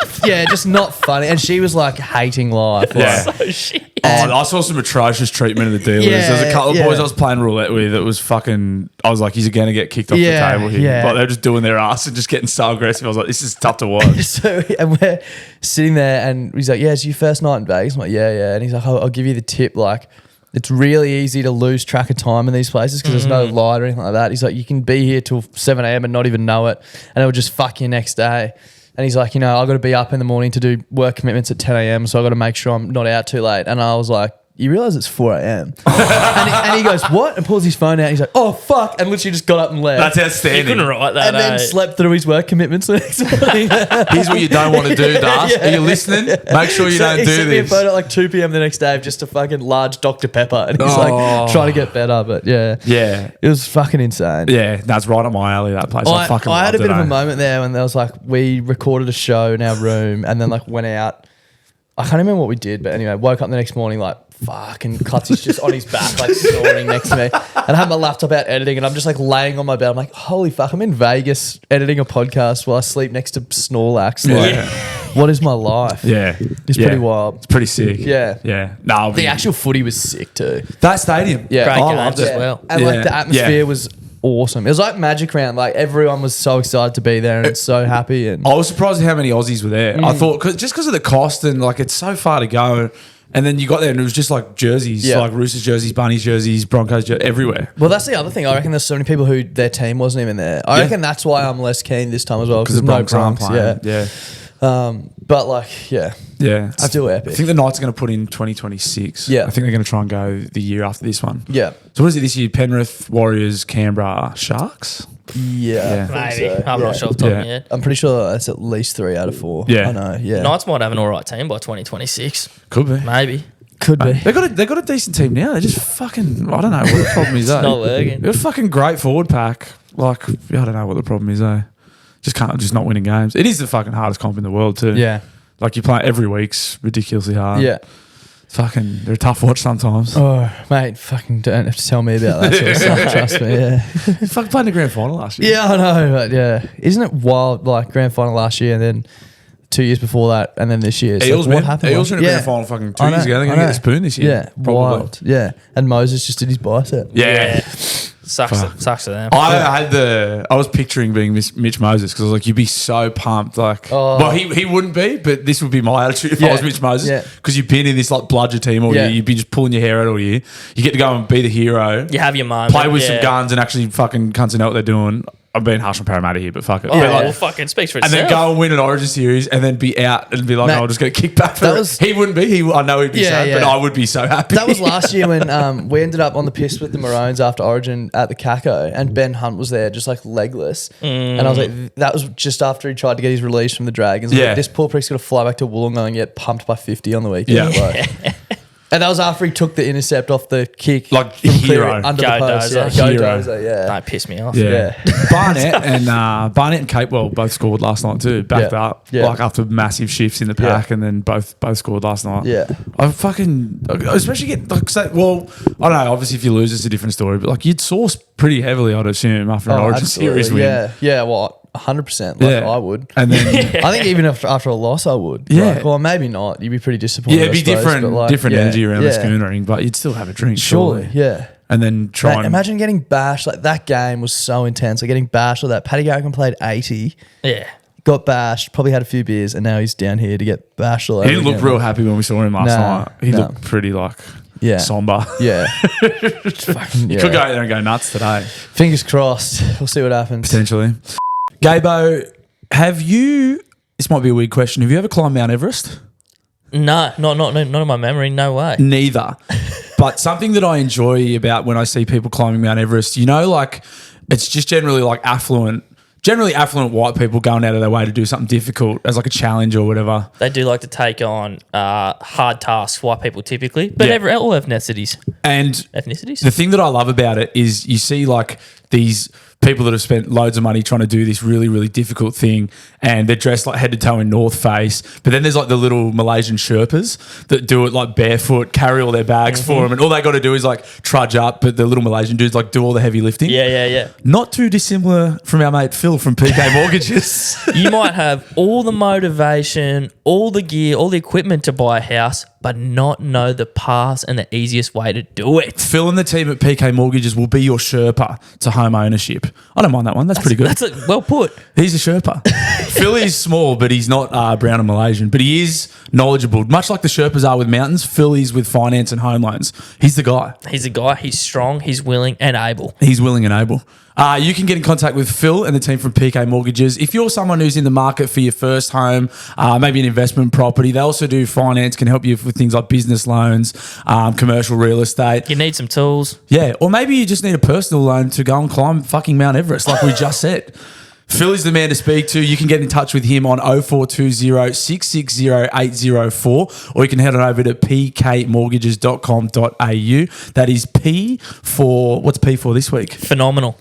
just not funny. And she was like hating life. Like, I saw some atrocious treatment of the dealers. There's a couple of boys I was playing roulette with that was fucking. I was like, he's going to get kicked off the table here. Yeah. Like they're just doing their ass and just getting so aggressive. I was like, this is tough to watch. And we're sitting there, and he's like, it's your first night in Vegas. I'm like, yeah. And he's like, I'll give you the tip, like. It's really easy to lose track of time in these places because there's no light or anything like that. He's like, you can be here till 7 a.m. and not even know it. And it'll just fuck you next day. And he's like, I've got to be up in the morning to do work commitments at 10 a.m. So I've got to make sure I'm not out too late. And I was like, you realise it's 4 a.m. and he goes, what? And pulls his phone out. And he's like, oh, fuck. And literally just got up and left. That's outstanding. He couldn't write that. And then slept through his work commitments the next morning. Here's what you don't want to do, Das. Are you listening? Make sure you don't do this. He sent me a photo at like 2 p.m. the next day of just a fucking large Dr. Pepper. And he's like trying to get better. But yeah. It was fucking insane. Yeah. That's right up my alley, that place. I had a bit of a moment there when there was like, we recorded a show in our room and then like went out. I can't remember what we did, but anyway, woke up the next morning like, fuck, and Clutzy's just on his back, like snoring next to me. And I have my laptop out editing and I'm just like laying on my bed. I'm like, holy fuck, I'm in Vegas editing a podcast while I sleep next to Snorlax. Like, what is my life? Yeah. It's pretty wild. It's pretty sick. Yeah. Yeah. No, the actual footy was sick too. That stadium. Yeah. Great games as well. And like the atmosphere was awesome. It was like Magic Round. Like everyone was so excited to be there and so happy. And I was surprised at how many Aussies were there. I thought just because of the cost and like it's so far to go. And then you got there and it was just like jerseys, like Roosters jerseys, Bunnies jerseys, Broncos jerseys, everywhere. Well, that's the other thing. I reckon there's so many people who their team wasn't even there. I reckon that's why I'm less keen this time as well. Because the Broncos aren't playing. Yeah. But like, yeah, it's still epic. I think the Knights are going to put in 2026. Yeah. I think they're going to try and go the year after this one. Yeah. So what is it this year? Penrith, Warriors, Canberra, Sharks? Yeah. Maybe. So. I'm not sure off the top of my head. I'm pretty sure that's at least 3 out of 4. Yeah. I know, Knights might have an all right team by 2026. Could be. Maybe. Could be. They got a decent team now. They just fucking, I don't know what the problem is. Not working. They're a fucking great forward pack. Like, I don't know what the problem is. Just not winning games. It is the fucking hardest comp in the world too. Yeah. Like you play every week's ridiculously hard. Yeah. Fucking, they're a tough watch sometimes. Oh, mate, fucking don't have to tell me about that sort of stuff. Trust me, yeah. Fucking played in the grand final last year. Yeah, I know, but yeah. Isn't it wild, like, grand final last year and then 2 years before that and then this year? Eels, like, what happened? Eels in the grand final fucking 2 years ago. They're going to get the spoon this year. Yeah, probably. wild. Yeah, and Moses just did his bicep. Yeah. Sucks to them. I was picturing being Mitch Moses because I was like, you'd be so pumped. Like, well, he wouldn't be, but this would be my attitude if I was Mitch Moses. Because you've been in this like bludger team all year. You've been just pulling your hair out all year. You get to go and be the hero. You have your moment. Play with some guns and actually fucking cunts know what they're doing. I'm being harsh on Parramatta here, but fuck it. Oh, well, fucking speaks for itself. And then go and win an Origin series and then be out and be like, I'll just get kicked back for it. He wouldn't be. I know he'd be sad, but I would be so happy. That was last year when we ended up on the piss with the Maroons after Origin at the Caco and Ben Hunt was there just like legless. And I was like, that was just after he tried to get his release from the Dragons. Like, this poor prick's got to fly back to Wollongong and get pumped by 50 on the weekend. And that was after he took the intercept off the kick. Like hero. Under the post. Go Dozer, yeah. Don't piss me off. Yeah. Barnett and Capewell both scored last night too. Backed up. Like after massive shifts in the pack and then both scored last night. Yeah. I fucking, especially I don't know, obviously if you lose it's a different story, but like you'd source pretty heavily, I'd assume, after an Origin series win. Yeah, well, 100%. I would. And then I think even after a loss, I would. Yeah. Like, well, maybe not. You'd be pretty disappointed. Yeah, it'd be different energy around the schoonering, but you'd still have a drink. Surely. Yeah. And then imagine getting bashed. Like that game was so intense. Like getting bashed like that. Paddy Garrigan played 80. Yeah. Got bashed, probably had a few beers, and now he's down here to get bashed all over. He didn't look real happy when we saw him last night. He looked pretty somber. Yeah. You could go out there and go nuts today. Fingers crossed. We'll see what happens. Potentially. Gabo, this might be a weird question, have you ever climbed Mount Everest? No, not in my memory, no way. Neither. But something that I enjoy about when I see people climbing Mount Everest, like it's just generally affluent white people going out of their way to do something difficult as like a challenge or whatever. They do like to take on hard tasks, white people typically, but all ethnicities. And the thing that I love about it is you see like these people that have spent loads of money trying to do this really, really difficult thing and they're dressed like head to toe in North Face. But then there's like the little Malaysian Sherpas that do it like barefoot, carry all their bags for them. And all they got to do is like trudge up, but the little Malaysian dudes like do all the heavy lifting. Yeah. Not too dissimilar from our mate Phil from PK Mortgages. You might have all the motivation, all the gear, all the equipment to buy a house, but not know the path and the easiest way to do it. Phil and the team at PK Mortgages will be your Sherpa to home ownership. I don't mind that one. That's pretty good. That's well put. He's a Sherpa. Phil is small, but he's not brown and Malaysian. But he is knowledgeable. Much like the Sherpas are with mountains, Phil is with finance and home loans. He's the guy. He's strong, he's willing and able. He's willing and able. You can get in contact with Phil and the team from PK Mortgages. If you're someone who's in the market for your first home, maybe an investment property, they also do finance, can help you with things like business loans, commercial real estate. You need some tools. Yeah, or maybe you just need a personal loan to go and climb fucking Mount Everest like we just said. Phil is the man to speak to. You can get in touch with him on 0420 660 804 or you can head on over to pkmortgages.com.au. That is P for, what's P for this week? Phenomenal.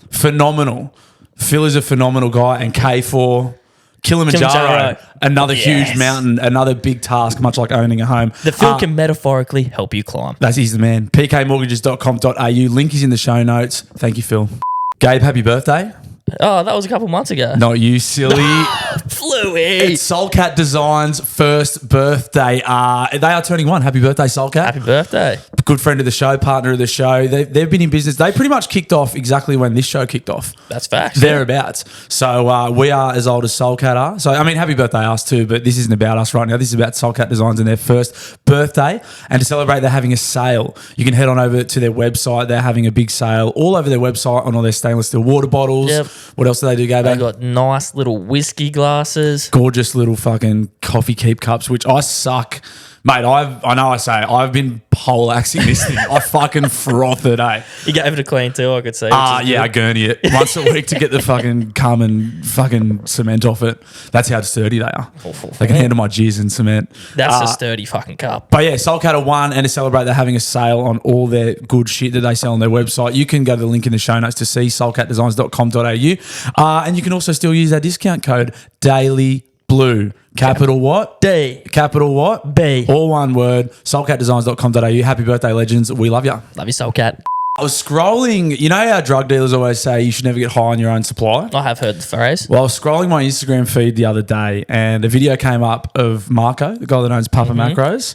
Phil is a phenomenal guy, and K for Kilimanjaro. Another huge mountain, another big task, much like owning a home. The Phil can metaphorically help you climb. He's the man. pkmortgages.com.au. Link is in the show notes. Thank you, Phil. Gabe, happy birthday. Oh, that was a couple months ago. Not you, silly. Fluey. It's Soulcat Designs' first birthday. They are turning 1. Happy birthday, Soulcat. Happy birthday. Good friend of the show, partner of the show. They've been in business. They pretty much kicked off exactly when this show kicked off. That's facts. Thereabouts. So we are as old as Soulcat are. So, I mean, happy birthday us too, but this isn't about us right now. This is about Soulcat Designs and their first birthday. And to celebrate, they're having a sale. You can head on over to their website. They're having a big sale all over their website on all their stainless steel water bottles. Yep. What else do they do, Gabe? They got nice little whiskey glasses. Gorgeous little fucking coffee keep cups, which I suck. Mate, I've been poleaxing this thing. I fucking froth it, eh? You gave it a clean too, I could see. I gurney it once a week to get the fucking cum and fucking cement off it. That's how sturdy they are. They can handle my jizz and cement. That's a sturdy fucking cup. But yeah, Soulcat are 1, and to celebrate, they're having a sale on all their good shit that they sell on their website. You can go to the link in the show notes to see soulcatdesigns.com.au. And you can also still use our discount code DAILYBLOOD Blue, capital what? D. Capital what? B. All one word. Soulcatdesigns.com.au. Happy birthday, legends. We love you. Love you, Soulcat. I was scrolling. You know how drug dealers always say you should never get high on your own supply? I have heard the phrase. Well, I was scrolling my Instagram feed the other day and a video came up of Marco, the guy that owns Papa Macros.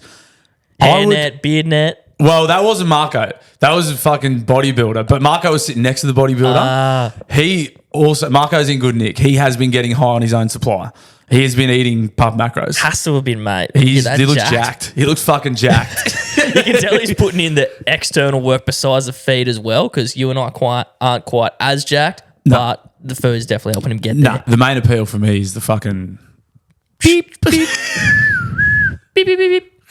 Hairnet, beard net. Well, that wasn't Marco. That was a fucking bodybuilder. But Marco was sitting next to the bodybuilder. He also, Marco's in good nick. He has been getting high on his own supply. He has been eating Papa Macros. Has to have been, mate. He looks jacked. He looks fucking jacked. You can tell he's putting in the external work besides the feed as well, because you and I aren't quite as jacked, but the food is definitely helping him get there. The main appeal for me is the fucking beep, beep. Beep, beep, beep, beep.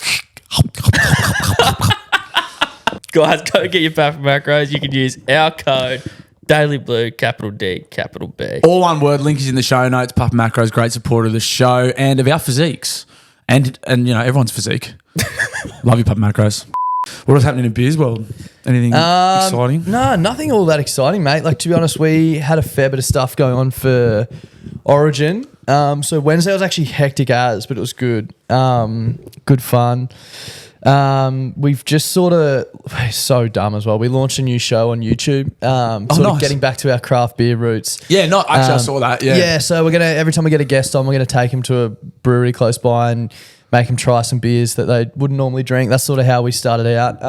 Guys, go get your Papa Macros. You can use our code Daily Blue, capital D, capital B. All one word. Link is in the show notes. Papa Macros, great supporter of the show and of our physiques, and you know everyone's physique. Love you, Papa Macros. What was happening in Beers World? Anything exciting? No, nothing all that exciting, mate. Like, to be honest, we had a fair bit of stuff going on for Origin. So Wednesday was actually hectic but it was good. Good fun. We've just sort of so dumb as well. We launched a new show on YouTube. Of getting back to our craft beer roots. Yeah, I saw that. Yeah. So we're gonna every time we get a guest on, we're gonna take him to a brewery close by and make them try some beers that they wouldn't normally drink. That's sort of how we started out.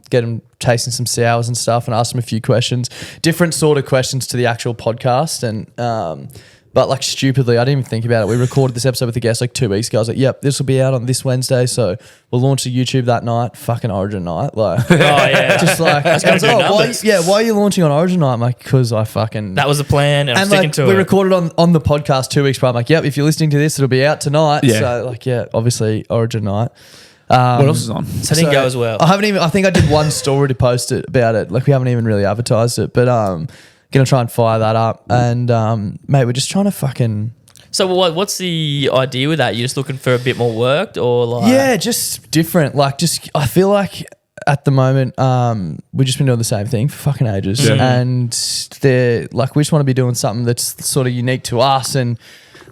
Get them tasting some sours and stuff, and ask them a few questions, different sort of questions to the actual podcast, and. But like stupidly, I didn't even think about it. We recorded this episode with the guest like 2 weeks ago. I was like, yep, this will be out on this Wednesday. So we'll launch the YouTube that night. Fucking Origin night. Like, just like, why are you launching on Origin night? I'm like, because I fucking... That was the plan and I'm sticking to it. We recorded on the podcast 2 weeks prior. I'm like, yep, if you're listening to this, it'll be out tonight. Yeah. So like, yeah, obviously Origin night. What else is on? So it didn't go as well. I think I did one story to post it about it. Like we haven't even really advertised it, but gonna try and fire that up, and mate, we're just trying to fucking. So what's the idea with that? You're just looking for a bit more work, or like? Yeah, just different. Like, I feel like at the moment, we've just been doing the same thing for fucking ages, and they're like, we just want to be doing something that's sort of unique to us, and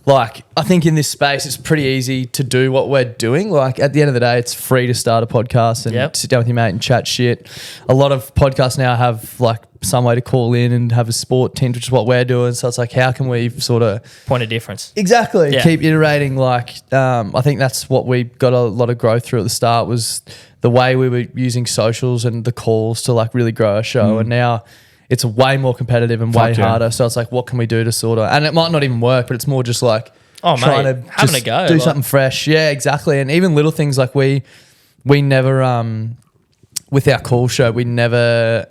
like, I think in this space, it's pretty easy to do what we're doing. Like, at the end of the day, it's free to start a podcast and sit down with your mate and chat shit. A lot of podcasts now have like some way to call in and have a sport tint, which is what we're doing. So it's like, how can we sort of point of difference? Exactly. Keep iterating. Like, I think that's what we got a lot of growth through at the start, was the way we were using socials and the calls to like really grow our show. And now it's way more competitive and way harder. So it's like, what can we do to sort of, and it might not even work, but it's more just like, trying to having a go, do something fresh. Yeah, exactly. And even little things like we never, with our call show, we never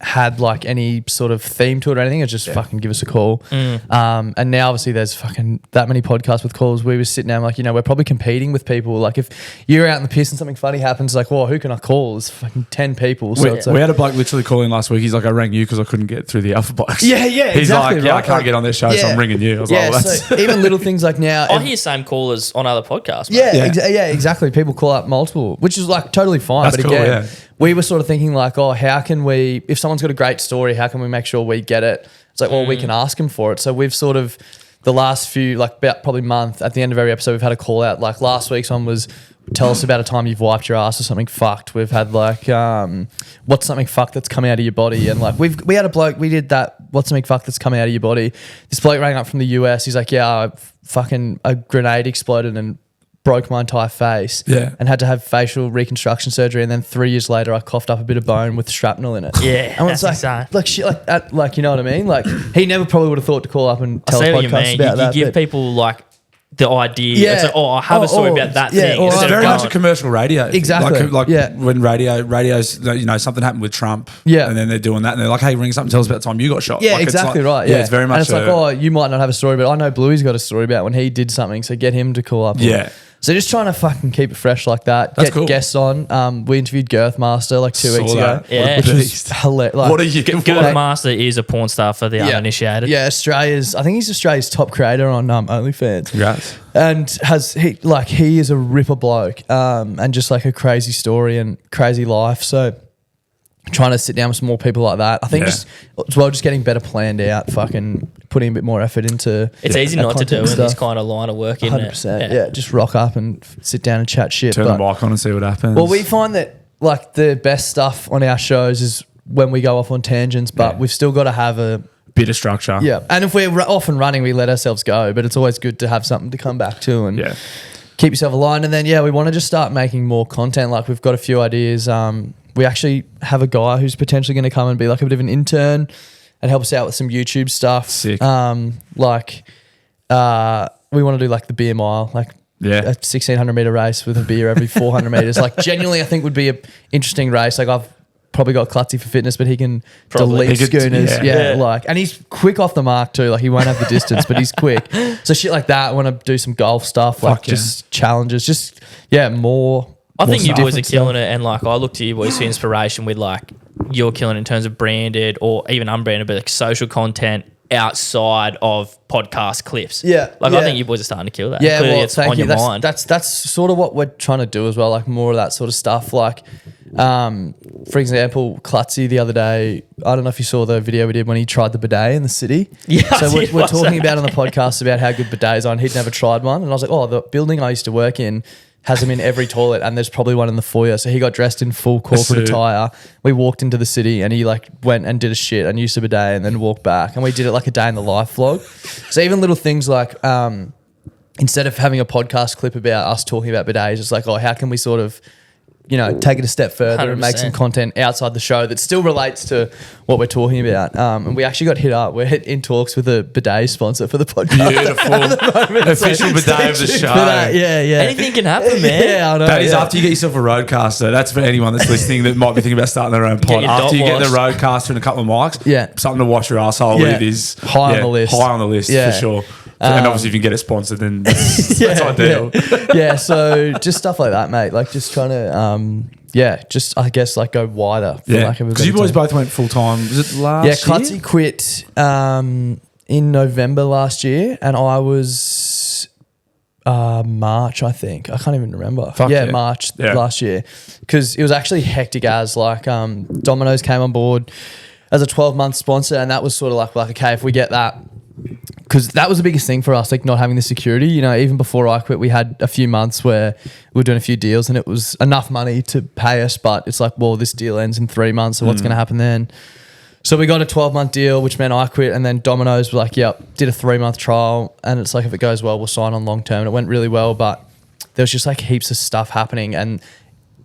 had like any sort of theme to it or anything. It's just fucking give us a call. And now obviously there's fucking that many podcasts with calls. We were sitting down like, you know, we're probably competing with people. Like if you're out in the piss and something funny happens, like, well, who can I call? There's fucking 10 people. So we had a bloke literally call in last week. He's like, I rang you because I couldn't get through the alpha box. Yeah, He's exactly. like, I can't get on this show, so I'm ringing you. I was like, well, that's... So even little things like now. I hear same callers on other podcasts. Exactly. People call up multiple, which is like totally fine. That's but again, we were sort of thinking like, oh, how can we, if someone's got a great story, how can we make sure we get it? It's like, well, we can ask them for it. So we've sort of, the last few, like about probably month, at the end of every episode, we've had a call out. Like last week's one was, tell us about a time you've wiped your ass or something fucked. We've had like, what's something fucked that's come out of your body? And like, we had a bloke, we did that, what's something fucked that's coming out of your body? This bloke rang up from the US. He's like, a grenade exploded and broke my entire face and had to have facial reconstruction surgery, and then 3 years later I coughed up a bit of bone with shrapnel in it. And it's like shit like that, like, you know what I mean? Like he never probably would have thought to call up and tell us podcasts about that. You give people like the idea. It's like, I have a story about that thing. It's very much a commercial radio. Exactly. Like when radio's, you know, something happened with Trump. And then they're doing that and they're like, hey, ring us up and tell us about the time you got shot. Yeah, like, exactly right. Yeah, it's very much. And it's like, oh, you might not have a story, but I know Bluey's got a story about when he did something. So get him to call up. So just trying to fucking keep it fresh like that. That's get cool. Guests on. We interviewed Girthmaster like 2 weeks ago. Yeah. Which was hilarious. Like, what are you getting for? Girthmaster is a porn star for the uninitiated. Yeah, I think he's Australia's top creator on OnlyFans. Congrats. And he is a ripper bloke, and just like a crazy story and crazy life. So trying to sit down with some more people like that. I think just as well, just getting better planned out, fucking putting a bit more effort into. It's easy not to do in this kind of line of work, isn't 100%. it? Yeah, just rock up and sit down and chat shit. Turn the mic on and see what happens. Well, we find that like the best stuff on our shows is when we go off on tangents, but we've still got to have a bit of structure. Yeah, and if we're off and running, we let ourselves go. But it's always good to have something to come back to and keep yourself aligned. And then we want to just start making more content. Like we've got a few ideas. We actually have a guy who's potentially going to come and be like a bit of an intern and help us out with some YouTube stuff. Sick. We want to do like the beer mile, like a 1,600 meter race with a beer every 400 meters. Like genuinely, I think would be a interesting race. Like I've probably got Klutzy for fitness, but he can delete schooners. And he's quick off the mark too. Like he won't have the distance, but he's quick. So shit like that. I want to do some golf stuff, like just challenges, just more. I think you boys are killing it, and like I look to you boys for inspiration with like you're killing in terms of branded or even unbranded, but like social content outside of podcast clips. I think you boys are starting to kill that. Clearly it's on your mind. That's sort of what we're trying to do as well, like more of that sort of stuff. Like for example, Klutzy the other day, I don't know if you saw the video we did when he tried the bidet in the city. So we're talking about on the podcast about how good bidets are, and he'd never tried one, and I was like, the building I used to work in has them in every toilet, and there's probably one in the foyer. So he got dressed in full corporate attire. We walked into the city and he like went and did a shit and used a bidet and then walked back. And we did it like a day in the life vlog. So even little things like instead of having a podcast clip about us talking about bidets, it's like, how can we sort of, take it a step further 100%. And make some content outside the show that still relates to what we're talking about. And we actually got hit up. We're in talks with a bidet sponsor for the podcast. Beautiful. Official bidet of the show. Anything can happen, man. Yeah, I know. That is after you get yourself a roadcaster. That's for anyone that's listening that might be thinking about starting their own pod. After you get the roadcaster and a couple of mics, something to wash your asshole with is high on the list. High on the list for sure. And obviously if you can get it sponsored, then that's ideal. So just stuff like that, mate. Like just trying to, just I guess like go wider. Because you boys both went full time. Was it last year? Klutzy quit in November last year, and I was March, I think. I can't even remember. March last year, because it was actually hectic as like Domino's came on board as a 12-month sponsor, and that was sort of like okay, if we get that. Because that was the biggest thing for us, like not having the security. Even before I quit, we had a few months where we were doing a few deals and it was enough money to pay us. But it's like, this deal ends in 3 months, so what's going to happen then? So we got a 12-month deal, which meant I quit. And then Domino's were like, did a 3-month trial. And it's like, if it goes well, we'll sign on long term. And it went really well, but there was just like heaps of stuff happening. And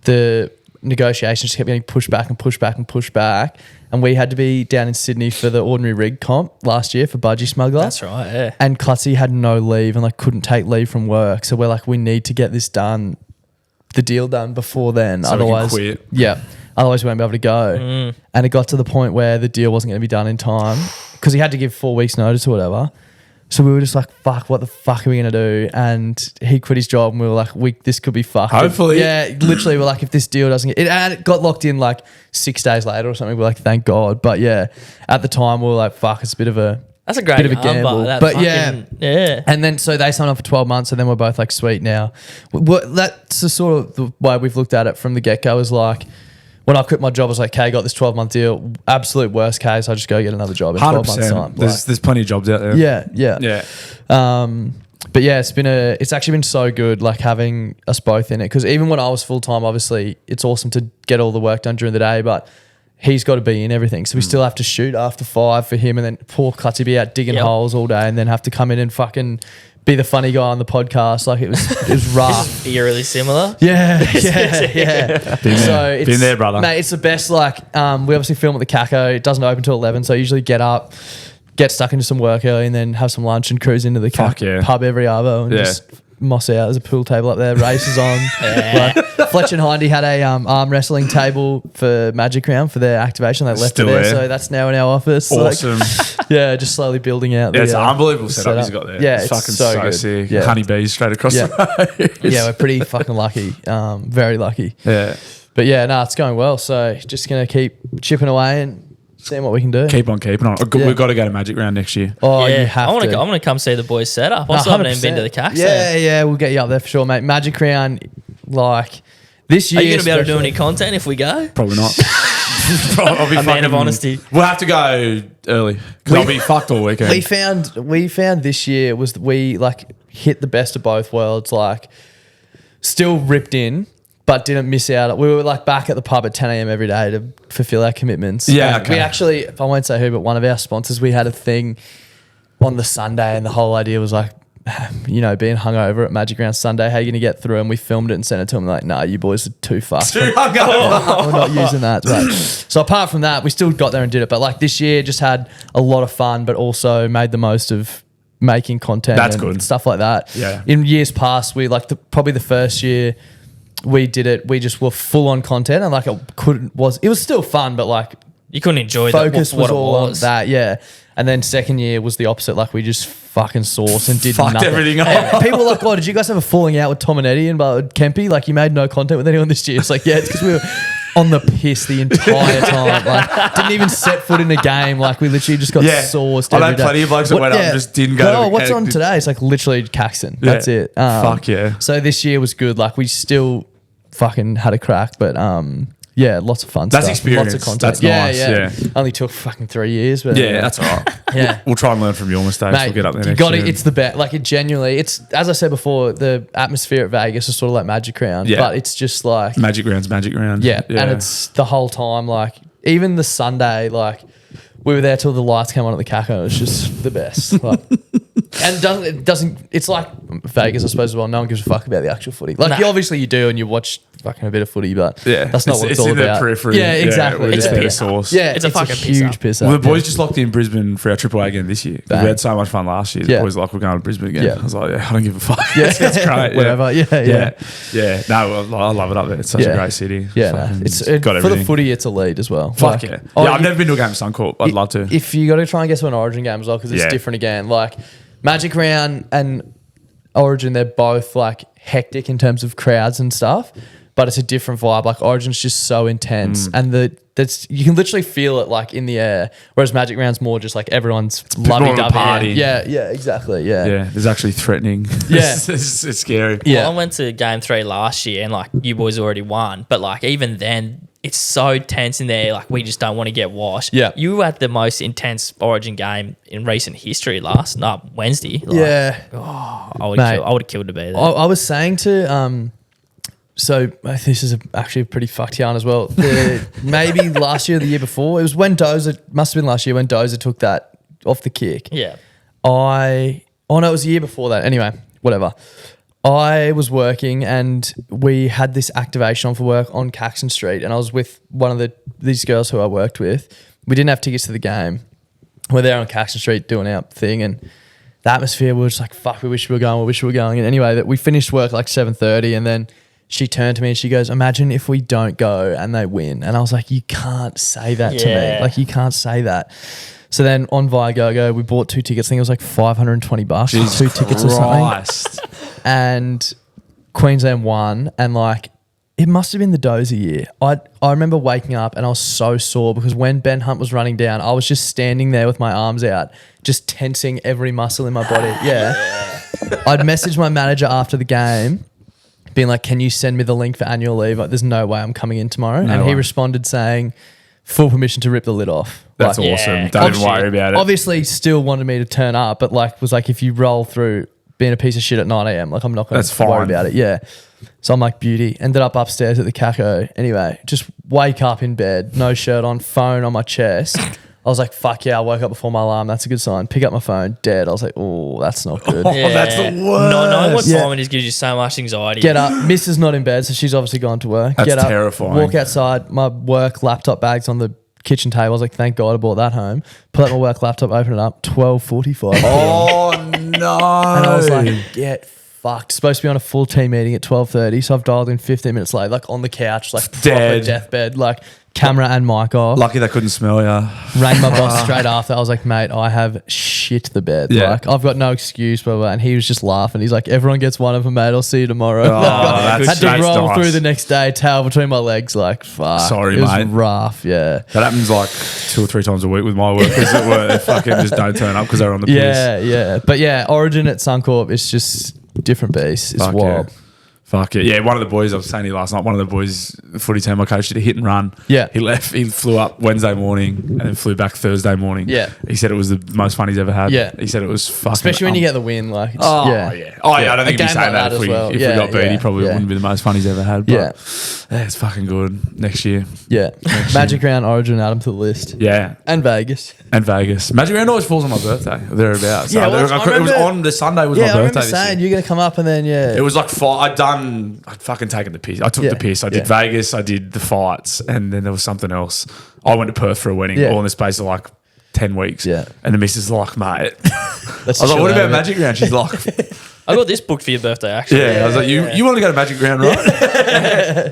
the negotiations kept getting pushed back and pushed back and pushed back. And we had to be down in Sydney for the ordinary rig comp last year for Budgie Smuggler. That's right, yeah. And Klutzy had no leave and like couldn't take leave from work. So we're like, we need to get this done, the deal done before then. So otherwise, we can quit. Yeah. Otherwise we won't be able to go. And it got to the point where the deal wasn't going to be done in time because he had to give 4 weeks notice or whatever. So we were just like, fuck, what the fuck are we going to do? And he quit his job and we were like, this could be fucked. Hopefully. Literally we're like, if this deal doesn't get it, and it got locked in like 6 days later or something. We're like, thank God. But at the time we were like, fuck, it's a bit of a gamble. But and then so they signed up for 12 months and then we're both like, sweet now. That's the sort of the way we've looked at it from the get-go is like, when I quit my job, I was like, okay, got this 12-month deal. Absolute worst case, I just go get another job in 12 months' time. There's plenty of jobs out there. Yeah. But it's actually been so good, like having us both in it. Because even when I was full time, obviously, it's awesome to get all the work done during the day, but he's got to be in everything. So we still have to shoot after 5 for him, and then poor Klutzy be out digging holes all day, and then have to come in and fucking be the funny guy on the podcast. Like it was rough. Eerily similar. Yeah. Been there, brother. Mate, it's the best. Like we obviously film at the Caco. It doesn't open till 11, so I usually get up, get stuck into some work early, and then have some lunch and cruise into the pub every arvo and just moss out. There's a pool table up there. Races on. Like, Fletch and Hindy had a arm wrestling table for Magic Round for their activation. They left it there, so that's now in our office. Awesome. Like, just slowly building out. It's an unbelievable setup he's got there. Yeah, it's fucking so sick. Yeah. Honeybees straight across the road. Yeah, we're pretty fucking lucky. Very lucky. Yeah. But it's going well. So just gonna keep chipping away and seeing what we can do. Keep on keeping on. We've got to go to Magic Round next year. Oh, you have to. I want to come see the boys set up. I still haven't even been to the CAC. Yeah, we'll get you up there for sure, mate. Magic Round, like this year. Are you going to be able to do any content if we go? Probably not. I'll be A man of honesty. We'll have to go early because I'll be fucked all weekend. We found this year was we like hit the best of both worlds, like still ripped in, but didn't miss out. We were like back at the pub at 10 a.m. every day to fulfill our commitments. Yeah, We actually, I won't say who, but one of our sponsors, we had a thing on the Sunday, and the whole idea was like, you know, being hungover at Magic Round Sunday, how are you going to get through? And we filmed it and sent it to them like, nah, you boys are too fucked. Too hungover. We're not using that. Right. So apart from that, we still got there and did it. But like this year just had a lot of fun, but also made the most of making content. That's and good. stuff like that. Yeah. In years past, we like probably the first year we did it, we just were full on content, and like it was still fun, but like you couldn't enjoy focus what was it all was. on that. Yeah. And then second year was the opposite. Like we just fucking sauce and did Fucked nothing. everything up. And people were like, "Oh, did you guys have a falling out with Tom and Eddie and Kempy? Like you made no content with anyone this year?" It's like, yeah, it's because we were on the piss the entire time. Like didn't even set foot in a game. Like we literally just got sauced. I know plenty of blokes that went up and just didn't go. Oh, what's on today? It's like literally Caxton. Yeah. That's it. Fuck yeah. So this year was good. Like we still fucking had a crack, but yeah, lots of fun That's stuff. experience. Lots of content. That's nice, yeah. Only took fucking 3 years, but Yeah, that's all right. yeah. We'll try and learn from your mistakes. Mate, We'll get up there you next got year. it. It's the best. Like it genuinely. It's as I said before. The atmosphere at Vegas is sort of like Magic Round, Yeah. but it's just like Magic Round's Magic Round. yeah, and it's the whole time. Like even the Sunday, like we were there till the lights came on at the Caco. It was just the best. Like, and it doesn't. It's like Vegas, I suppose. As well, no one gives a fuck about the actual footy. Like obviously you do, and you watch fucking a bit of footy, but that's not what it's all in about. The periphery. Yeah, exactly. It's yeah. a bit of sauce. Yeah, It's a fucking huge piss up. Well, the boys just locked in Brisbane for our Triple A again this year. We Bang. had so much fun last year. The Yeah. boys were like, we're going to Brisbane again. Yeah. I was like, yeah, I don't give a fuck. Yeah. it's great. Whatever. Yeah. Yeah. No, I love it up there. It's such a great city. Yeah, Fucking- it's got for the everything. footy. It's a lead as well. Fuck Like, yeah. oh, I've never been to a game of Suncorp. I'd love to. If you got to try and get to an Origin game as well, because it's Yeah. different again. Like Magic Round and Origin, they're both like hectic in terms of crowds and stuff, but it's a different vibe. Like Origin's just so intense, and that's you can literally feel it like in the air. Whereas Magic Round's more just like everyone's more of a lovey-dovey. party. Yeah, exactly. Yeah, Yeah, it's actually threatening. Yeah. it's scary. Yeah. Well, I went to game 3 last year and like you boys already won, but like even then it's so tense in there. Like we just don't want to get washed. Yeah. You were at the most intense Origin game in recent history Wednesday. Like, yeah. I would Mate. have killed to be there. I was saying to so this is actually a pretty fucked yarn as well. Maybe last year or the year before, it was when Dozer, must have been last year when Dozer took that off the kick. Yeah. Oh no, it was the year before that. Anyway, whatever. I was working and we had this activation on for work on Caxton Street, and I was with one of these girls who I worked with. We didn't have tickets to the game. We're there on Caxton Street doing our thing, and the atmosphere was just like, fuck, we wish we were going. And anyway, we finished work like 7:30, and then she turned to me and she goes, imagine if we don't go and they win. And I was like, you can't say that to me. Like, you can't say that. So then on Viagogo, we bought 2 tickets. I think it was like $520 Jesus for 2 tickets or Christ. something. And Queensland won, and like it must have been the Dozer year. I remember waking up and I was so sore because when Ben Hunt was running down, I was just standing there with my arms out, just tensing every muscle in my body. Yeah. I'd messaged my manager after the game, being like, can you send me the link for annual leave? Like, there's no way I'm coming in tomorrow. No and he way. responded saying, full permission to rip the lid off. That's Like, awesome. Yeah. Don't even worry about it. obviously still wanted me to turn up, but like was like, if you roll through being a piece of shit at 9 a.m, like I'm not going That's to worry fine. about it. Yeah. So I'm like, beauty. Ended up upstairs at the Caco. Anyway, just wake up in bed, no shirt on, phone on my chest. I was like, fuck yeah, I woke up before my alarm. That's a good sign. Pick up my phone, dead. I was like, oh, that's not good. Oh, that's the worst. Not knowing what Yeah. time it is gives you so much anxiety. Get up. Missus not in bed, so she's obviously gone to work. That's Get up, terrifying. walk outside. My work laptop bag's on the kitchen table. I was like, thank God I bought that home. Pull out my work laptop, open it up, 12:45. Oh, no. And I was like, get fucked. Supposed to be on a full team meeting at 12:30, so I've dialed in 15 minutes late, like on the couch, like proper Dead. deathbed, like camera and mic off. Lucky they couldn't smell you. Rang my boss straight after. I was like, mate, I have shit the bed. Yeah. Like, I've got no excuse, blah, blah. And he was just laughing. He's like, everyone gets one of them, mate. I'll see you tomorrow. that's- had to that's roll nice. through the next day, towel between my legs, like, fuck. Sorry, it was mate. rough, yeah. That happens like 2 or 3 times a week with my workers at work. They fucking just don't turn up because they're on the piss. Yeah. But yeah, Origin at Suncorp is just different beast. It's Fuck wild. yeah. Fuck it. Yeah, one of the boys, I was saying to you last night, one of the boys, the footy team I coached, did a hit and run. Yeah. He flew up Wednesday morning and then flew back Thursday morning. Yeah. He said it was the most fun he's ever had. Yeah. He said it was fucking... Especially when you get the win. Like, it's, yeah. I don't think he'd be saying that if we got beat. He probably wouldn't be the most fun he's ever had. But yeah, it's fucking good. Next year. Yeah. Magic Round, Origin, add them to the list. Yeah. And Vegas. Magic Round always falls on my birthday, or thereabouts. Yeah, So it was on the Sunday was my birthday. I remember saying you're going to come up and then, It was like I'd fucking taken the piss. I took the piss. I did Vegas, I did the fights, and then there was something else. I went to Perth for a wedding all in the space of like 10 weeks. Yeah. And the missus is like, mate. I was like, what about Magic Round? She's like... I got this booked for your birthday, actually. Yeah, I was like, you want to go to Magic Round, right?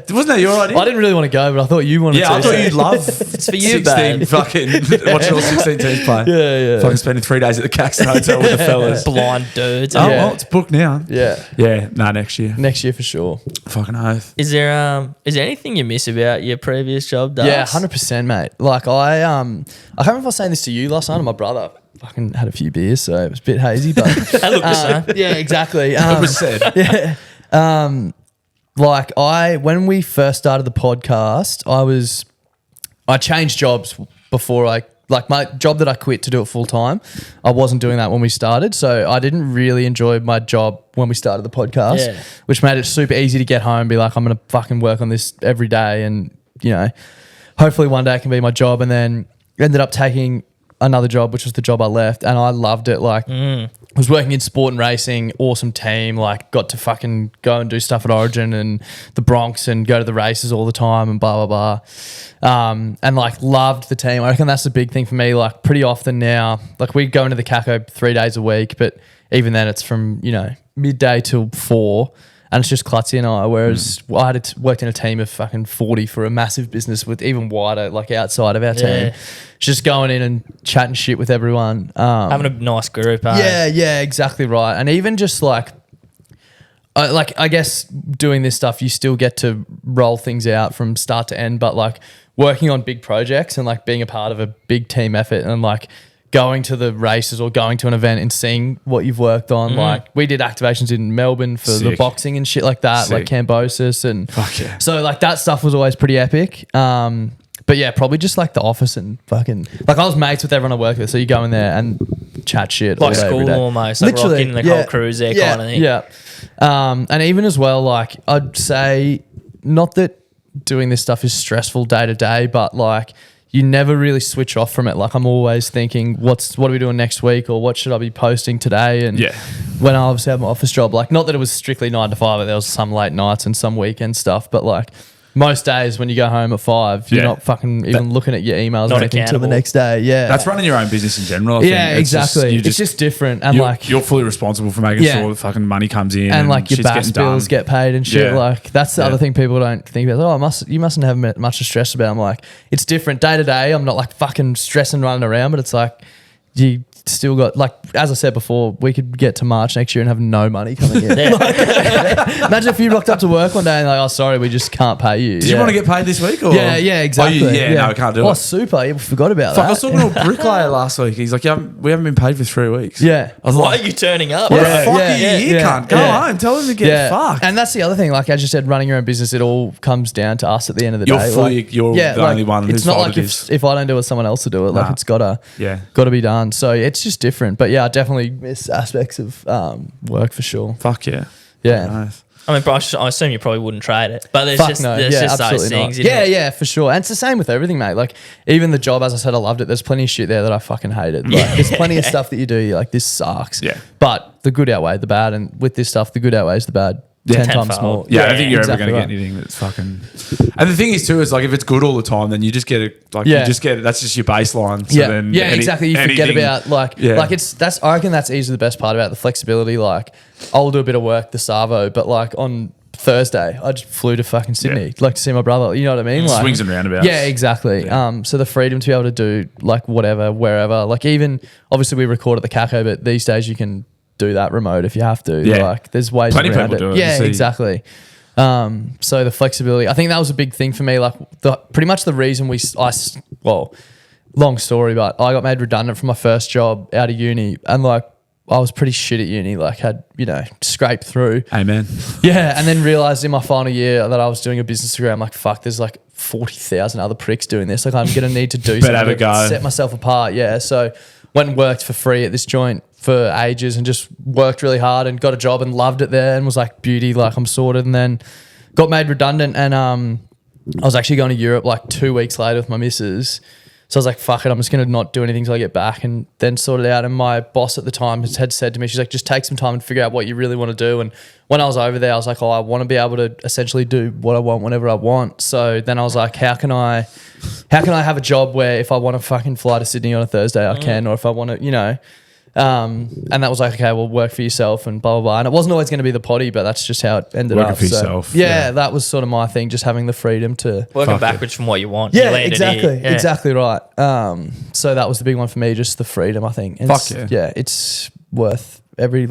Wasn't that your idea? I didn't really want to go, but I thought you wanted to. Yeah, I thought you'd love it's for you, babe. Fucking watching all 16 teams play. Yeah. Fucking spending 3 days at the Caxton Hotel with the fellas. Blind dudes. Oh, well, it's booked now. Yeah. Yeah, next year. Next year for sure. Fucking oath. Is there anything you miss about your previous job, D'arcy? Yeah, 100%, mate. Like I can't remember if I was saying this to you last night or my brother. Fucking had a few beers, so it was a bit hazy, but that looked the same. Yeah, exactly. It was said. Yeah. When we first started the podcast, I changed jobs before my job that I quit to do it full time. I wasn't doing that when we started, so I didn't really enjoy my job when we started the podcast, which made it super easy to get home and be like, I'm gonna fucking work on this every day, and hopefully one day it can be my job. And then ended up taking another job, which was the job I left, and I loved it. I was working in sport and racing, awesome team, got to fucking go and do stuff at Origin and the Bronx and go to the races all the time and blah, blah, blah. And loved the team. I reckon that's the big thing for me. Pretty often now, we go into the Caco 3 days a week, but even then it's from, midday till 4. And it's just Klutzy and I, whereas I had worked in a team of fucking 40 for a massive business with even wider, outside of our team. Just going in and chatting shit with everyone. Having a nice group. Yeah, exactly right. And even just I guess doing this stuff, you still get to roll things out from start to end, but working on big projects and being a part of a big team effort and going to the races or going to an event and seeing what you've worked on. We did activations in Melbourne for the boxing and shit like that, Cambosis and so that stuff was always pretty epic. But yeah, probably just the office and fucking I was mates with everyone I worked with, so you go in there and chat shit all day, school every day. Almost, literally, rocking the whole cruise there kind of thing. Yeah, and even as well, I'd say not that doing this stuff is stressful day to day, but you never really switch off from it. I'm always thinking, what are we doing next week, or what should I be posting today? And when I obviously had my office job, not that it was strictly 9 to 5, but there was some late nights and some weekend stuff. But most days when you go home at 5, you're not fucking even looking at your emails or anything until the next day. Yeah, that's running your own business in general. I think. Exactly. It's just different, and you're fully responsible for making sure the fucking money comes in and your BAS bills get paid and shit. That's the other thing people don't think about. You mustn't have much to stress about. I'm it's different day to day. I'm not fucking stressing running around, but it's you still got as I said before, we could get to March next year and have no money coming in. Imagine if you rocked up to work one day and sorry, we just can't pay you. Did you want to get paid this week? Or? Yeah, exactly. No, we can't do it. Oh, super. I forgot about that. I was talking to a bricklayer last week. He's like, we haven't been paid for 3 weeks. Yeah. I was why are you turning up? What the fuck are you here, cunt? Go home. Tell him to get fucked. And that's the other thing. As you said, running your own business, it all comes down to us at the end of the day. You're the only one who's it's not if I don't do it, someone else will do it. It's got to be done. So it's just different. But yeah, I definitely miss aspects of work for sure. Fuck yeah. Yeah. Nice. I mean, I assume you probably wouldn't trade it, but there's just those things. Yeah, for sure. And it's the same with everything, mate. Even the job, as I said, I loved it. There's plenty of shit there that I fucking hated. There's plenty of stuff that you do. You're this sucks. Yeah. But the good outweigh the bad, and with this stuff, the good outweighs the bad. 10 times more. Yeah, I don't think you're ever going to get anything that's fucking. And the thing is too is if it's good all the time, then you just get it. You just get it. That's just your baseline. So then exactly. You forget about I reckon that's easily the best part about the flexibility. I'll do a bit of work the Savo, but on Thursday I just flew to fucking Sydney to see my brother. You know what I mean? Swings and roundabouts. Yeah, exactly. Yeah. So the freedom to be able to do whatever, wherever. Even obviously we record at the Caco, but these days you can do that remote if you have to. There's ways plenty around people it. do it. Yeah, exactly. So the flexibility, I think that was a big thing for me. Pretty much the reason long story, but I got made redundant from my first job out of uni, and I was pretty shit at uni, like had, scraped through. Amen. Yeah, and then realised in my final year that I was doing a business degree. I'm like, fuck, there's like 40,000 other pricks doing this. Like I'm going to need to do something to set myself apart. Yeah, so went and worked for free at this joint for ages and just worked really hard and got a job and loved it there and was like, beauty, like I'm sorted. And then got made redundant and I was actually going to Europe like 2 weeks later with my missus. So I was like, fuck it, I'm just going to not do anything until I get back and then sort it out. And my boss at the time had said to me, she's like, just take some time and figure out what you really want to do. And when I was over there, I was like, I want to be able to essentially do what I want whenever I want. So then I was like, how can I have a job where if I want to fucking fly to Sydney on a Thursday, I can, or if I want to, and that was like, okay, well, work for yourself and blah, blah, blah. And it wasn't always going to be the potty, but that's just how it ended up. Working for yourself. Yeah, that was sort of my thing, just having the freedom to... Working backwards from what you want. Yeah, exactly right. So that was the big one for me, just the freedom, I think. And it's worth every,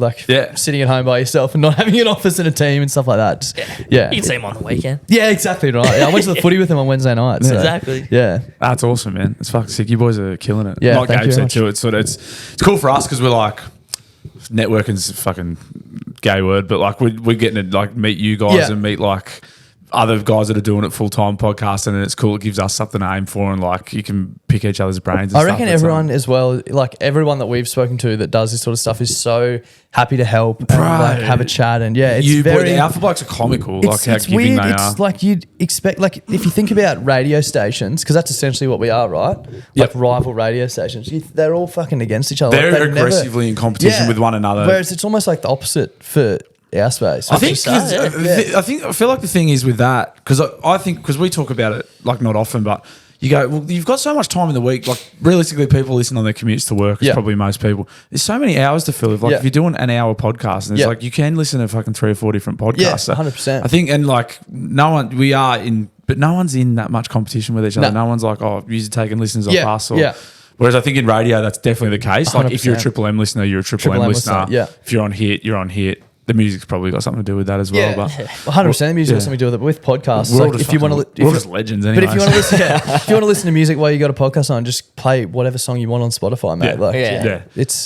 sitting at home by yourself and not having an office and a team and stuff like that. Just, You can see him on the weekend. Yeah, exactly right. Yeah, I went to the footy with him on Wednesday night. So, exactly. Yeah. That's awesome, man. It's fucking sick. You boys are killing it. Yeah, like Gabe said too, it's cool for us because we're like, networking's a fucking gay word, but like we're getting to like meet you guys and meet like other guys that are doing it full-time podcasting, and it's cool. It gives us something to aim for, and like you can pick each other's brains and I reckon everyone as well, like everyone that we've spoken to that does this sort of stuff is so happy to help and like have a chat. And it's the Alpha Blokes are comical, like how giving weird. they it's are. like you'd expect, like if you think about radio stations, because that's essentially what we are, right? Like rival radio stations. They're all fucking against each other. They're aggressively in competition with one another. Whereas it's almost like the opposite for our space. I feel like the thing is with that, because we talk about it like not often, but you go, well, you've got so much time in the week. Like realistically, people listen on their commutes to work. It's probably most people. There's so many hours to fill. If you're doing an hour podcast, and it's like you can listen to fucking 3 or 4 different podcasts. Yeah, so 100%. I think, and like but no one's in that much competition with each other. No one's like, oh, you're taking listens off us. Or, whereas I think in radio, that's definitely the case. Like 100%. If you're a Triple M listener, you're a Triple M listener. Yeah. If you're on hit, you're on hit. The music's probably got something to do with that as well. Yeah, but 100%. The music has something to do with it. But with podcasts, we're if you want to, we're just legends. Anyway. But if you want to listen, if you want to listen to music while you got a podcast on, just play whatever song you want on Spotify, mate. It's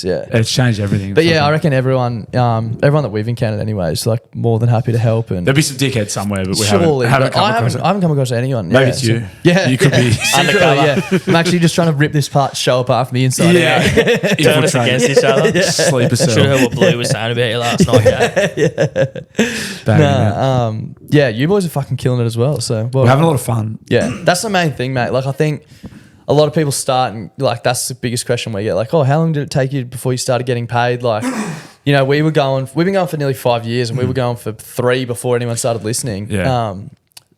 changed everything. But I reckon everyone that we've encountered anyway is like more than happy to help. And there'll be some dickheads somewhere, but we haven't come across anyone. Maybe it's you. Yeah, you could be undercover. I'm actually just trying to rip this show apart from the inside out. Turn us against each other. Sleeper cell. Should have heard what Blue was saying about you last night. You boys are fucking killing it as well. So we're having a lot of fun. Yeah, that's the main thing, mate. Like I think a lot of people start and like that's the biggest question we get. Like, oh, how long did it take you before you started getting paid? Like, we've been going for nearly 5 years, and we were going for 3 before anyone started listening. Yeah.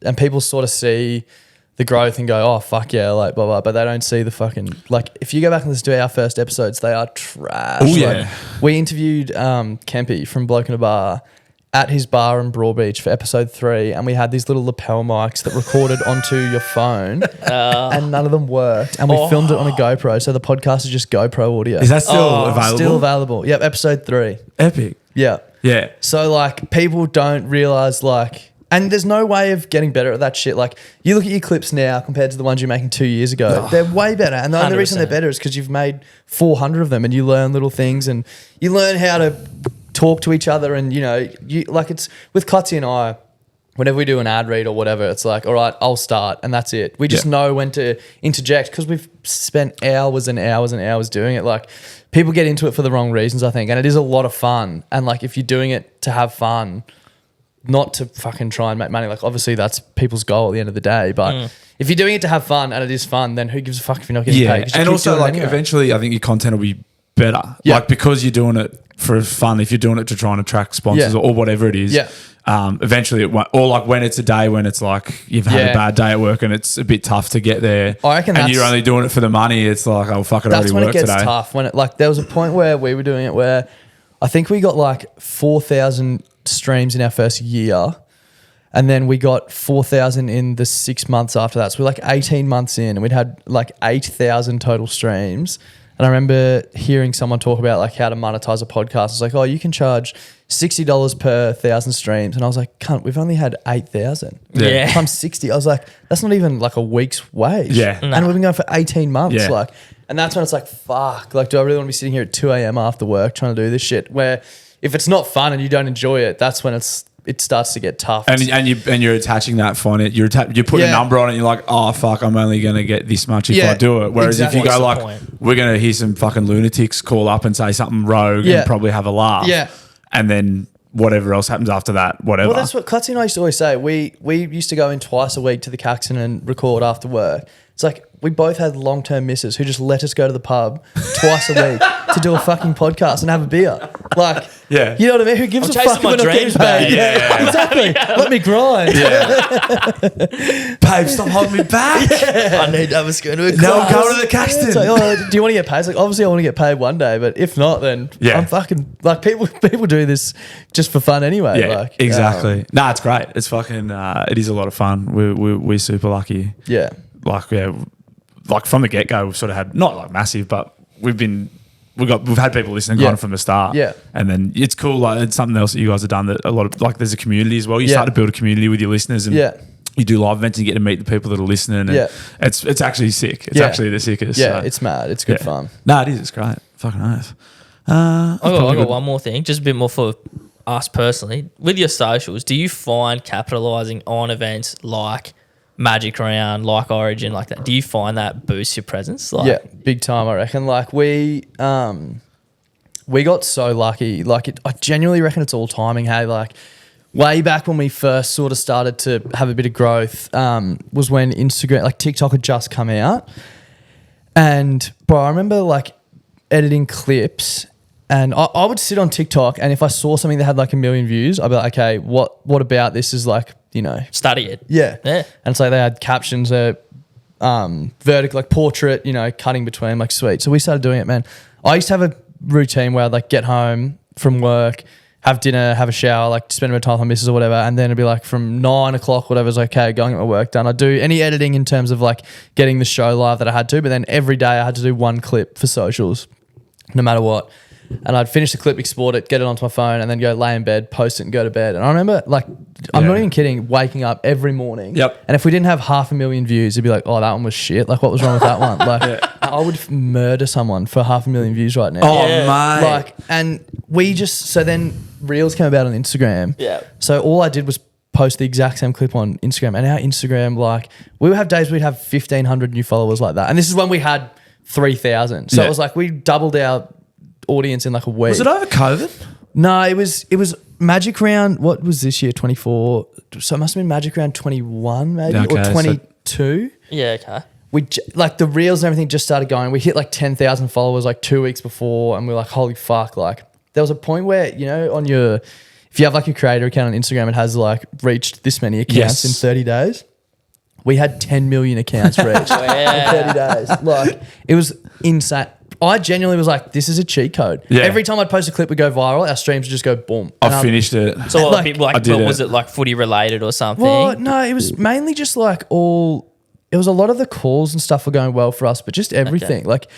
And people sort of see the growth and go, oh fuck yeah, like blah blah, but they don't see the fucking if you go back and listen to our first episodes, they are trash. Oh yeah. We interviewed Kempy from Bloke in a Bar at his bar in Broadbeach for episode 3, and we had these little lapel mics that recorded onto your phone, and none of them worked. And we filmed it on a GoPro, so the podcast is just GoPro audio. Is that still available? Still available. Yep, episode 3. Epic. Yeah. Yeah. So people don't realize and there's no way of getting better at that shit. Like you look at your clips now compared to the ones you're making 2 years ago, they're way better. And the only reason they're better is because you've made 400 of them, and you learn little things, and you learn how to talk to each other. And it's with Clutzy and I, whenever we do an ad read or whatever, it's like, all right, I'll start, and that's it. We just know when to interject because we've spent hours and hours and hours doing it. Like people get into it for the wrong reasons, I think, and it is a lot of fun. And if you're doing it to have fun, not to fucking try and make money, obviously that's people's goal at the end of the day, but if you're doing it to have fun and it is fun, then who gives a fuck if you're not getting paid? And also eventually I think your content will be better, because you're doing it for fun. If you're doing it to try and attract sponsors or whatever it is, eventually it won't, or when it's a day when it's you've had a bad day at work and it's a bit tough to get there, I reckon, and you're only doing it for the money, it's like, oh fuck, it already worked today. That's when it gets tough. When there was a point where we were doing it where I think we got 4,000 streams in our first year, and then we got 4,000 in the 6 months after that. So we're 18 months in, and we'd had 8,000 total streams. And And I remember hearing someone talk about like how to monetize a podcast. It's like, oh, you can charge $60 per 1,000 streams. And I was like, cunt, we've only had 8,000. Yeah. Times 60. I was like, that's not even like a week's wage. Yeah. And we've been going for 18 months. Yeah. Like, and that's when it's like, fuck, like, do I really want to be sitting here at 2 a.m. after work trying to do this shit? Where if it's not fun and you don't enjoy it, that's when it starts to get tough. And you're attaching that finance. You're putting a number on it. And you're like, oh fuck, I'm only gonna get this much if I do it. Whereas if you go like, we're gonna hear some fucking lunatics call up and say something rogue and probably have a laugh. Yeah. And then whatever else happens after that, whatever. Well, that's what Clutzy and I used to always say. We used to go in twice a week to the Caxton and record after work. It's like we both had long-term misses who just let us go to the pub twice a week to do a fucking podcast and have a beer. Like, you know what I mean? Who gives a fuck if we're not getting paid? Yeah. Exactly. Let me grind. Babe, stop holding me back. I need to have a go to a class. No, go to the Caxton. It's like, oh, do you want to get paid? It's like, obviously I want to get paid one day, but if not, then I'm fucking, like, people do this just for fun anyway. Yeah, like, exactly. Nah, it's great. It's fucking, it is a lot of fun. We're super lucky. Yeah. Like from the get go, we've sort of had not like massive, but we've had people listening kind of from the start. Yeah. And then it's cool. Like it's something else that you guys have done that a lot of like there's a community as well. You start to build a community with your listeners and you do live events and you get to meet the people that are listening. And it's actually sick. It's actually the sickest. Yeah, so. It's mad. It's good fun. No, it is. It's great. Fucking nice. I got one more thing, just a bit more for us personally. With your socials, do you find capitalising on events like Magic Round, like Origin, like that, do you find that boosts your presence? Like, yeah, big time, I reckon. Like we got so lucky. Like I genuinely reckon it's all timing. Hey, like way back when we first sort of started to have a bit of growth was when Instagram, like TikTok had just come out. And bro, I remember like editing clips and I would sit on TikTok and if I saw something that had like 1 million views, I'd be like, okay, what about this is like, you know, study it. Yeah. And so they had captions, vertical, like portrait, you know, cutting between, like sweet. So we started doing it, man. I used to have a routine where I'd like get home from work, have dinner, have a shower, like spend a bit of time with my missus or whatever. And then it'd be like from 9 o'clock, whatever's okay, going get my work done. I'd do any editing in terms of like getting the show live that I had to, but then every day I had to do one clip for socials, no matter what. And I'd finish the clip, export it, get it onto my phone, and then go lay in bed, post it, and go to bed. And I remember, like, I'm not even kidding, waking up every morning. Yep. And if we didn't have 500,000 views, it'd be like, oh, that one was shit. Like, what was wrong with that one? Like, I would murder someone for 500,000 views right now. Oh, mate. Like, and we just, so then Reels came about on Instagram. Yeah. So all I did was post the exact same clip on Instagram. And our Instagram, like, we would have days we'd have 1,500 new followers like that. And this is when we had 3,000. So it was like, we doubled our audience in like a week. Was it over COVID? No, it was Magic Round. What was this year? 24. So it must have been Magic Round 21 maybe or 22. Yeah, okay. We like the reels and everything just started going. We hit like 10,000 followers like 2 weeks before, and we're like, holy fuck! Like there was a point where you know on your if you have like a creator account on Instagram, it has like reached this many accounts in 30 days. We had 10 million accounts reached in 30 days. Like it was insane. I genuinely was like, this is a cheat code. Yeah. Every time I'd post a clip would go viral, our streams would just go boom. I finished it. So was it like footy related or something? Well, no, it was mainly just like it was a lot of the calls and stuff were going well for us, but just everything. Okay. Like,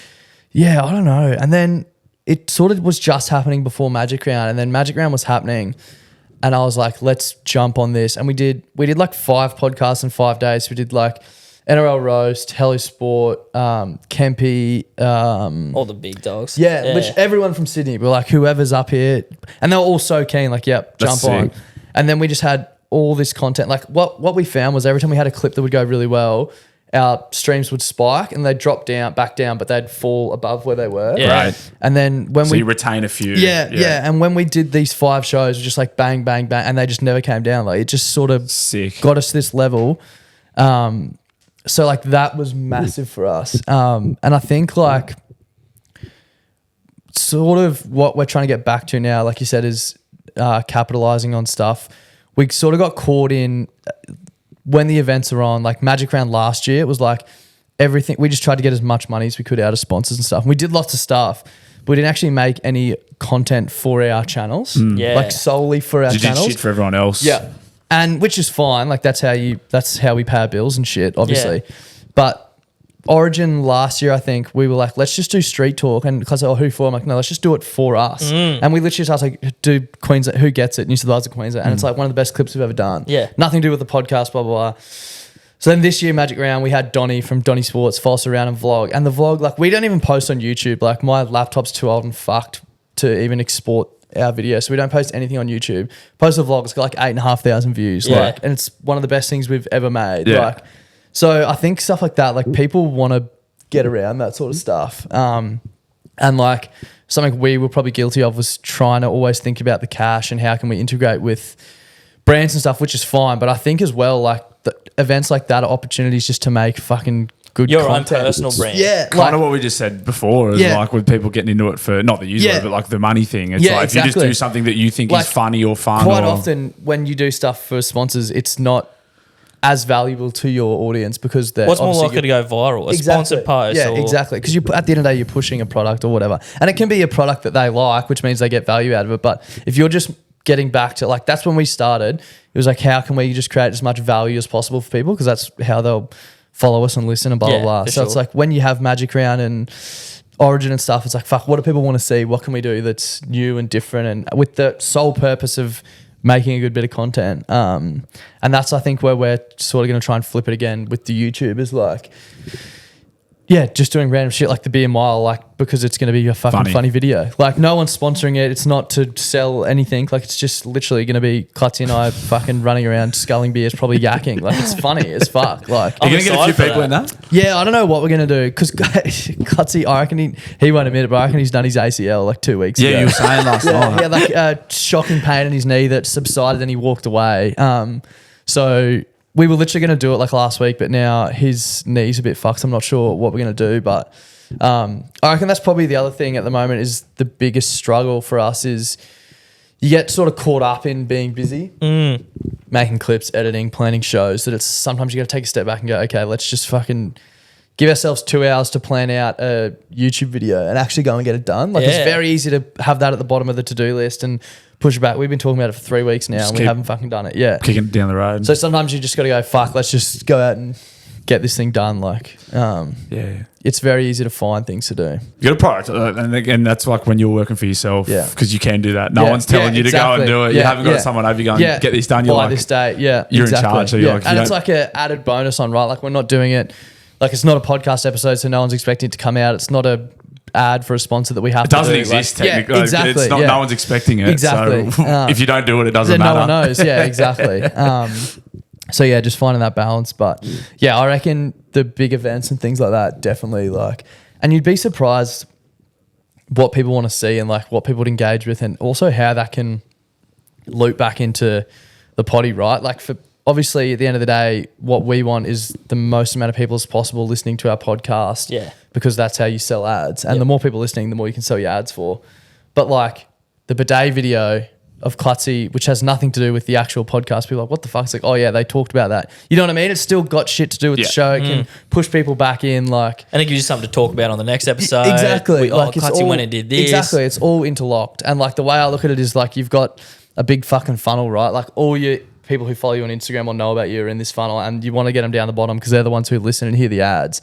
yeah, I don't know. And then it sort of was just happening before Magic Round, and then Magic Round was happening. And I was like, let's jump on this. And we did like 5 podcasts in 5 days. We did like NRL Roast, Hello Sport, Kempy. All the big dogs. Yeah, which everyone from Sydney. We're like, whoever's up here. And they were all so keen, like, yep, jump on. And then we just had all this content. Like what we found was every time we had a clip that would go really well, our streams would spike and they'd drop back down, but they'd fall above where they were. Yeah. Right. And then when you retain a few. Yeah. And when we did these 5 shows, it was just like bang, bang, bang. And they just never came down. Like it just sort of got us to this level. So like that was massive for us. And I think like sort of what we're trying to get back to now, like you said, is capitalizing on stuff. We sort of got caught in when the events are on, like Magic Round last year, it was like everything. We just tried to get as much money as we could out of sponsors and stuff. And we did lots of stuff, but we didn't actually make any content for our channels, like solely for our channels. You did shit for everyone else. Yeah. And which is fine. Like that's how we pay our bills and shit, obviously. Yeah. But Origin last year, I think we were like, let's just do street talk, and because who for? I'm like, no, let's just do it for us. And we literally just asked like, do Queensland, who gets it? New South Wales or Queensland, and it's like one of the best clips we've ever done. Yeah, nothing to do with the podcast, blah blah blah. So then this year, Magic Round, we had Donnie from Donnie Sports follow us around and vlog. And the vlog, like, we don't even post on YouTube. Like, my laptop's too old and fucked to even export our video, so we don't post anything on YouTube. Post a vlog, it's got like 8,500 views. Yeah. Like, and it's one of the best things we've ever made. Yeah. Like, so I think stuff like that, like, people want to get around that sort of stuff. And like something we were probably guilty of was trying to always think about the cash and how can we integrate with brands and stuff, which is fine. But I think as well, like, the events like that are opportunities just to make fucking good your content. own personal brand. Yeah, kind of what we just said before is like with people getting into it for not the user, but like the money thing. It's like if you just do something that you think is funny or fun. Quite often when you do stuff for sponsors, it's not as valuable to your audience because they're what's more likely to go viral? A sponsored post. Yeah, exactly. Because at the end of the day, you're pushing a product or whatever, and it can be a product that they like, which means they get value out of it. But if you're just getting back to like, that's when we started. It was like, how can we just create as much value as possible for people? Because that's how they'll follow us and listen and blah, blah, blah. So it's like when you have Magic Round and Origin and stuff, it's like, fuck, what do people want to see? What can we do that's new and different? And with the sole purpose of making a good bit of content. And that's, I think, where we're sort of going to try and flip it again with the YouTube is like, yeah, just doing random shit like the beer mile, like, because it's going to be a fucking funny video. Like, no one's sponsoring it. It's not to sell anything. Like, it's just literally going to be Clutzy and I fucking running around sculling beers, probably yakking. Like, it's funny as fuck. Like, you're going to get a few people in that? Yeah, I don't know what we're going to do because Clutzy, I reckon he won't admit it, but I reckon he's done his ACL like 2 weeks ago. Yeah, you were saying last night. Yeah, like shocking pain in his knee that subsided and he walked away. So we were literally going to do it like last week, but now his knee's a bit fucked. So I'm not sure what we're going to do, but I reckon that's probably the other thing at the moment is the biggest struggle for us is you get sort of caught up in being busy, making clips, editing, planning shows, that it's sometimes you got to take a step back and go, okay, let's just fucking give ourselves 2 hours to plan out a YouTube video and actually go and get it done. Like it's very easy to have that at the bottom of the to-do list and push it back. We've been talking about it for 3 weeks now and we haven't fucking done it yet. Kicking it down the road. So sometimes you just got to go, fuck, let's just go out and get this thing done. Like, it's very easy to find things to do. You got a product. And again, that's like when you're working for yourself because you can do that. No one's telling you to go and do it. You haven't got someone over you going, get this done. You're by like, this date. Yeah, you're in charge. So you're like, and it's like an added bonus on, right? Like we're not doing it. Like it's not a podcast episode, so no one's expecting it to come out. It's not a ad for a sponsor that we have to do. It doesn't exist technically. Exactly. It's not, no one's expecting it. Exactly. So if you don't do it, it doesn't matter. No one knows. Yeah, exactly. So yeah, just finding that balance. But yeah, I reckon the big events and things like that definitely like, and you'd be surprised what people want to see and like what people would engage with, and also how that can loop back into the potty, right? Like for obviously at the end of the day, what we want is the most amount of people as possible listening to our podcast. Yeah. Because that's how you sell ads. And the more people listening, the more you can sell your ads for. But like the bidet video of Clutzy, which has nothing to do with the actual podcast, people are like, what the fuck? It's like, oh yeah, they talked about that. You know what I mean? It's still got shit to do with the show. It can push people back in, like, and it gives you something to talk about on the next episode. Exactly. Like Clutzy went and did this. Exactly. It's all interlocked. And like the way I look at it is like you've got a big fucking funnel, right? Like all your people who follow you on Instagram or know about you are in this funnel, and you want to get them down the bottom because they're the ones who listen and hear the ads.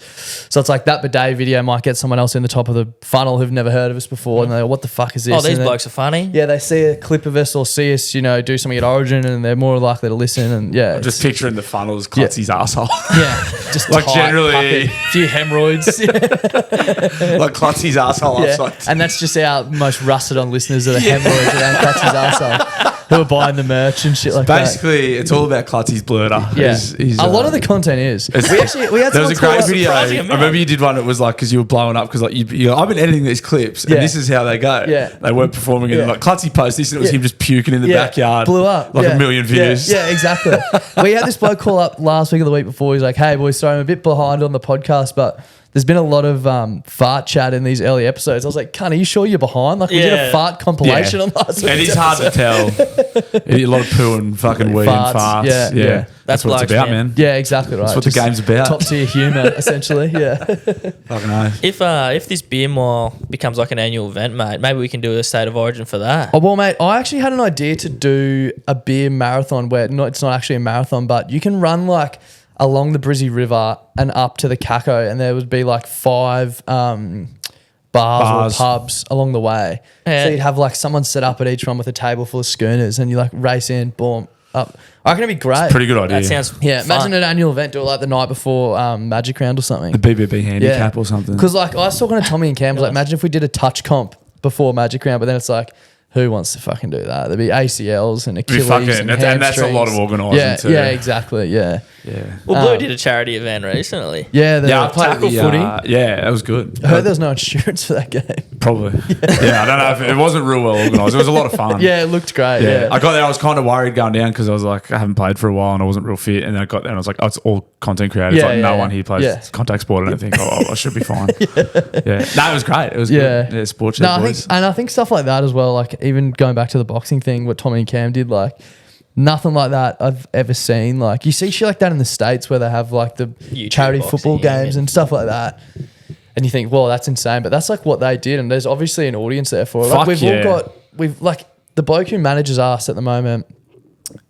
So it's like that bidet video might get someone else in the top of the funnel who've never heard of us before, and they're like, what the fuck is this? Oh, these blokes are funny. Yeah, they see a clip of us or see us, you know, do something at Origin, and they're more likely to listen. And yeah, I'm just picturing the funnel as Clutzy's asshole. Yeah, just like tight, generally a few hemorrhoids. Like Clutzy's asshole. Yeah. And that's just our most rusted on listeners are the hemorrhoids around Clutzy's asshole. Who are buying the merch and shit like Basically, it's all about Clutzy's blurter. Yeah, a lot of the content is. We had there was a great video. I remember you did one. It was like because you were blowing up because like I've been editing these clips and this is how they go. Yeah, they weren't performing. And like Clutzy posted this and it was him just puking in the backyard. Blew up like 1 million views. Yeah, exactly. We had this bloke call up last week or the week before. He's like, "Hey boys, sorry, I'm a bit behind on the podcast, but there's been a lot of fart chat in these early episodes." I was like, "Cunt, are you sure you're behind? Like, we did a fart compilation on last week." It is hard to tell. A lot of poo and fucking weed and farts. Yeah. That's what it's about, man. Yeah, exactly right. That's what the game's about. Top tier humour, essentially. Yeah. Fucking hell. If this beer mile becomes like an annual event, mate, maybe we can do a State of Origin for that. Oh, well, mate, I actually had an idea to do a beer marathon where it's not actually a marathon, but you can run like along the Brizzy River and up to the Caco, and there would be like 5 bars or pubs along the way. So you'd have like someone set up at each one with a table full of schooners, and you like race in, boom, up. I reckon it'd be great. It's a pretty good idea. That sounds fun. Imagine an annual event, do it like the night before Magic Round or something. The BBB handicap or something. Because like I was talking to Tommy and Cam, like imagine if we did a touch comp before Magic Round, but then it's like, who wants to fucking do that? There'd be ACLs and Achilles and that's a lot of organising too. Yeah, exactly. Yeah. Well, Blue did a charity event recently. Yeah, I played tackle footy. Yeah, that was good. I heard there was no insurance for that game. Probably. I don't know if it wasn't real well organised. It was a lot of fun. Yeah, it looked great. Yeah. I got there. I was kind of worried going down because I was like, I haven't played for a while and I wasn't real fit. And then I got there and I was like, oh, it's all content creators. No one here plays contact sport. And I think, I should be fine. No, it was great. It was good. Yeah, sports. No, I think stuff like that as well. Like even going back to the boxing thing, what Tommy and Cam did, like. Nothing like that I've ever seen. Like you see shit like that in the States where they have like the YouTube charity football games and stuff like that. And you think, well, that's insane. But that's like what they did. And there's obviously an audience there for it. Like we've like the bloke who manages us at the moment.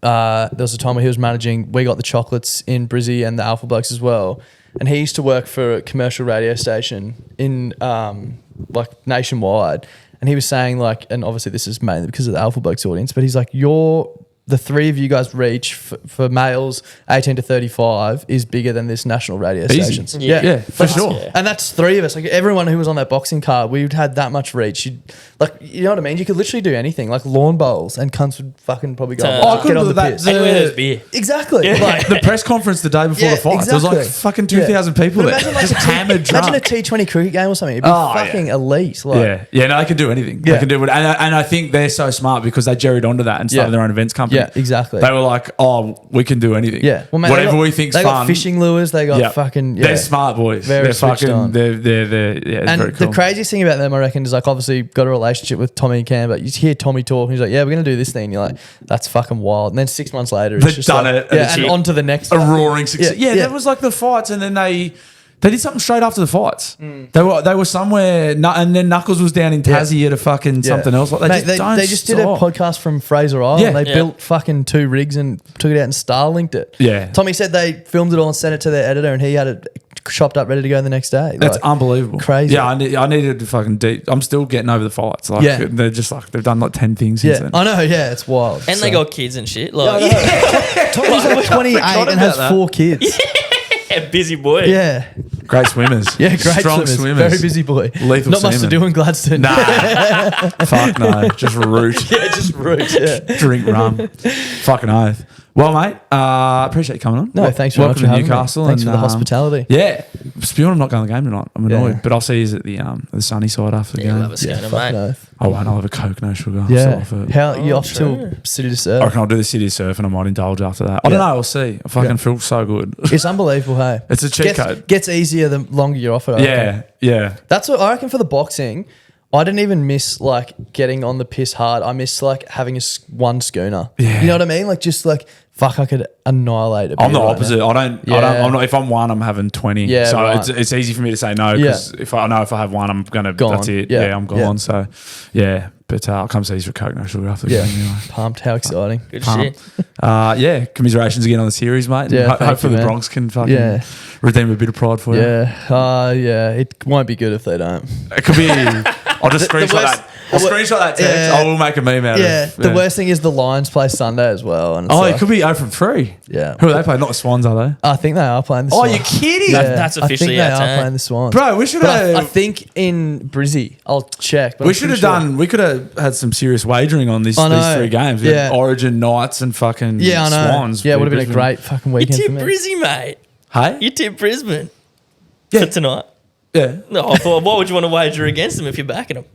There was a time where he was managing We Got the Chocolates in Brizzy and the Alpha Blokes as well. And he used to work for a commercial radio station in like nationwide. And he was saying like, and obviously this is mainly because of the Alpha Blokes audience, but he's like, the 3 of you guys reach for males 18 to 35 is bigger than this national radio stations. Yeah, for sure. Yeah. And that's 3 of us. Like everyone who was on that boxing card, we'd had that much reach. You know what I mean? You could literally do anything, like lawn bowls, and cunts would fucking probably go. Get on the piss. Anywhere there's beer. Exactly. Yeah. Like the press conference the day before the fight. Exactly. There was like fucking 2,000 people there, just hammered drunk. Imagine a T20 cricket game or something. It'd be fucking elite. Like, no, they can do anything. They can do it, and I think they're so smart because they jerried onto that and started their own events company. Yeah, exactly. They were like, oh, we can do anything. Yeah. Well, mate, whatever we think's fun. They got fishing lures. They got fucking... Yeah. They're smart boys. They're switched on. They're and very cool. The craziest thing about them, I reckon, is like obviously got a relationship with Tommy and Cam, but you hear Tommy talk and he's like, yeah, we're going to do this thing. And you're like, that's fucking wild. And then 6 months later, it's they've done it. Yeah, and on to the next one. A roaring success. Yeah, that was like the fights, and then they did something straight after the fights. They were somewhere, and then Knuckles was down in Tassie at a fucking something else. Like they just did a podcast from Fraser Island. They built fucking 2 rigs and took it out and Starlinked it. Yeah. Tommy said they filmed it all and sent it to their editor, and he had it chopped up, ready to go the next day. That's unbelievable. Crazy. Yeah, I needed to fucking I'm still getting over the fights. Like they're just like they've done like 10 things since then. I know. Yeah, it's wild. And they got kids and shit. Like, Tommy's like 28 and has 4 kids. Busy boy. Yeah. Great swimmers. Yeah, great Strong swimmers. Very busy boy. Lethal Not much to do in Gladstone. Nah. Fuck no. Just root. Yeah, just root. Yeah. Drink rum. Fucking oath. Well, mate, appreciate you coming on. No, thanks very much for having me. Newcastle. Thanks for the hospitality. Yeah. Spewing, I'm not going to the game tonight. I'm annoyed. But I'll see you at the sunny side after the game. Love a schooner, mate. I won't. I'll have a Coke, no sugar. Yeah. How you off till City to Surf? I reckon I'll do the City to Surf and I might indulge after that. I don't know. I'll see. I fucking feel so good. It's unbelievable, hey? It's a cheat code. Gets easier the longer you're off it. Yeah. That's what I reckon for the boxing. I didn't even miss like getting on the piss hard. I miss like having one schooner. Yeah. You know what I mean? Like just like fuck, I could annihilate it. I'm the opposite. Now. I'm not. If I'm one, I'm having 20. Yeah. So it's easy for me to say no because if I have one, I'm gonna. Gone. That's it. Yeah, I'm gone. Yeah. So yeah. But I'll come see you for Coke, no sugar after the game anyway. Pumped. How exciting. Good shit. Commiserations again on the series, mate. Yeah, hopefully the Bronx can fucking redeem a bit of pride for you. Yeah. It won't be good if they don't. It could be. I'll just screenshot that. I'll screenshot that text. I will make a meme out of it. The worst thing is the Lions play Sunday as well. And it could be 0 from 3. Yeah. Who are they playing? Not the Swans, are they? I think they are playing the Swans. Oh, you're kidding? Yeah. That's officially I think they are playing the Swans. Bro, we should have... I think in Brizzy. I'll check. We should have done... We could have had some serious wagering on these 3 games. Yeah. Origin, Knights and fucking Swans. Yeah, it would have been a great fucking weekend you for me. You tip Brizzy, mate. Hey? You tip Brisbane. For tonight. Yeah. No, I thought, why would you want to wager against them if you're backing them?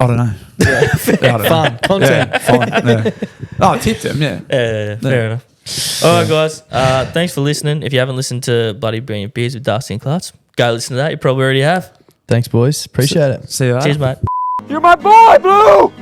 I don't know. Yeah. Fun. Content. Yeah, fine. Yeah. I tipped him, fair enough. All right, guys. Thanks for listening. If you haven't listened to Bloody Brilliant Beers with D'arcy and Klutz, go listen to that. You probably already have. Thanks, boys. Appreciate it. See you later. Cheers, mate. You're my boy, Blue!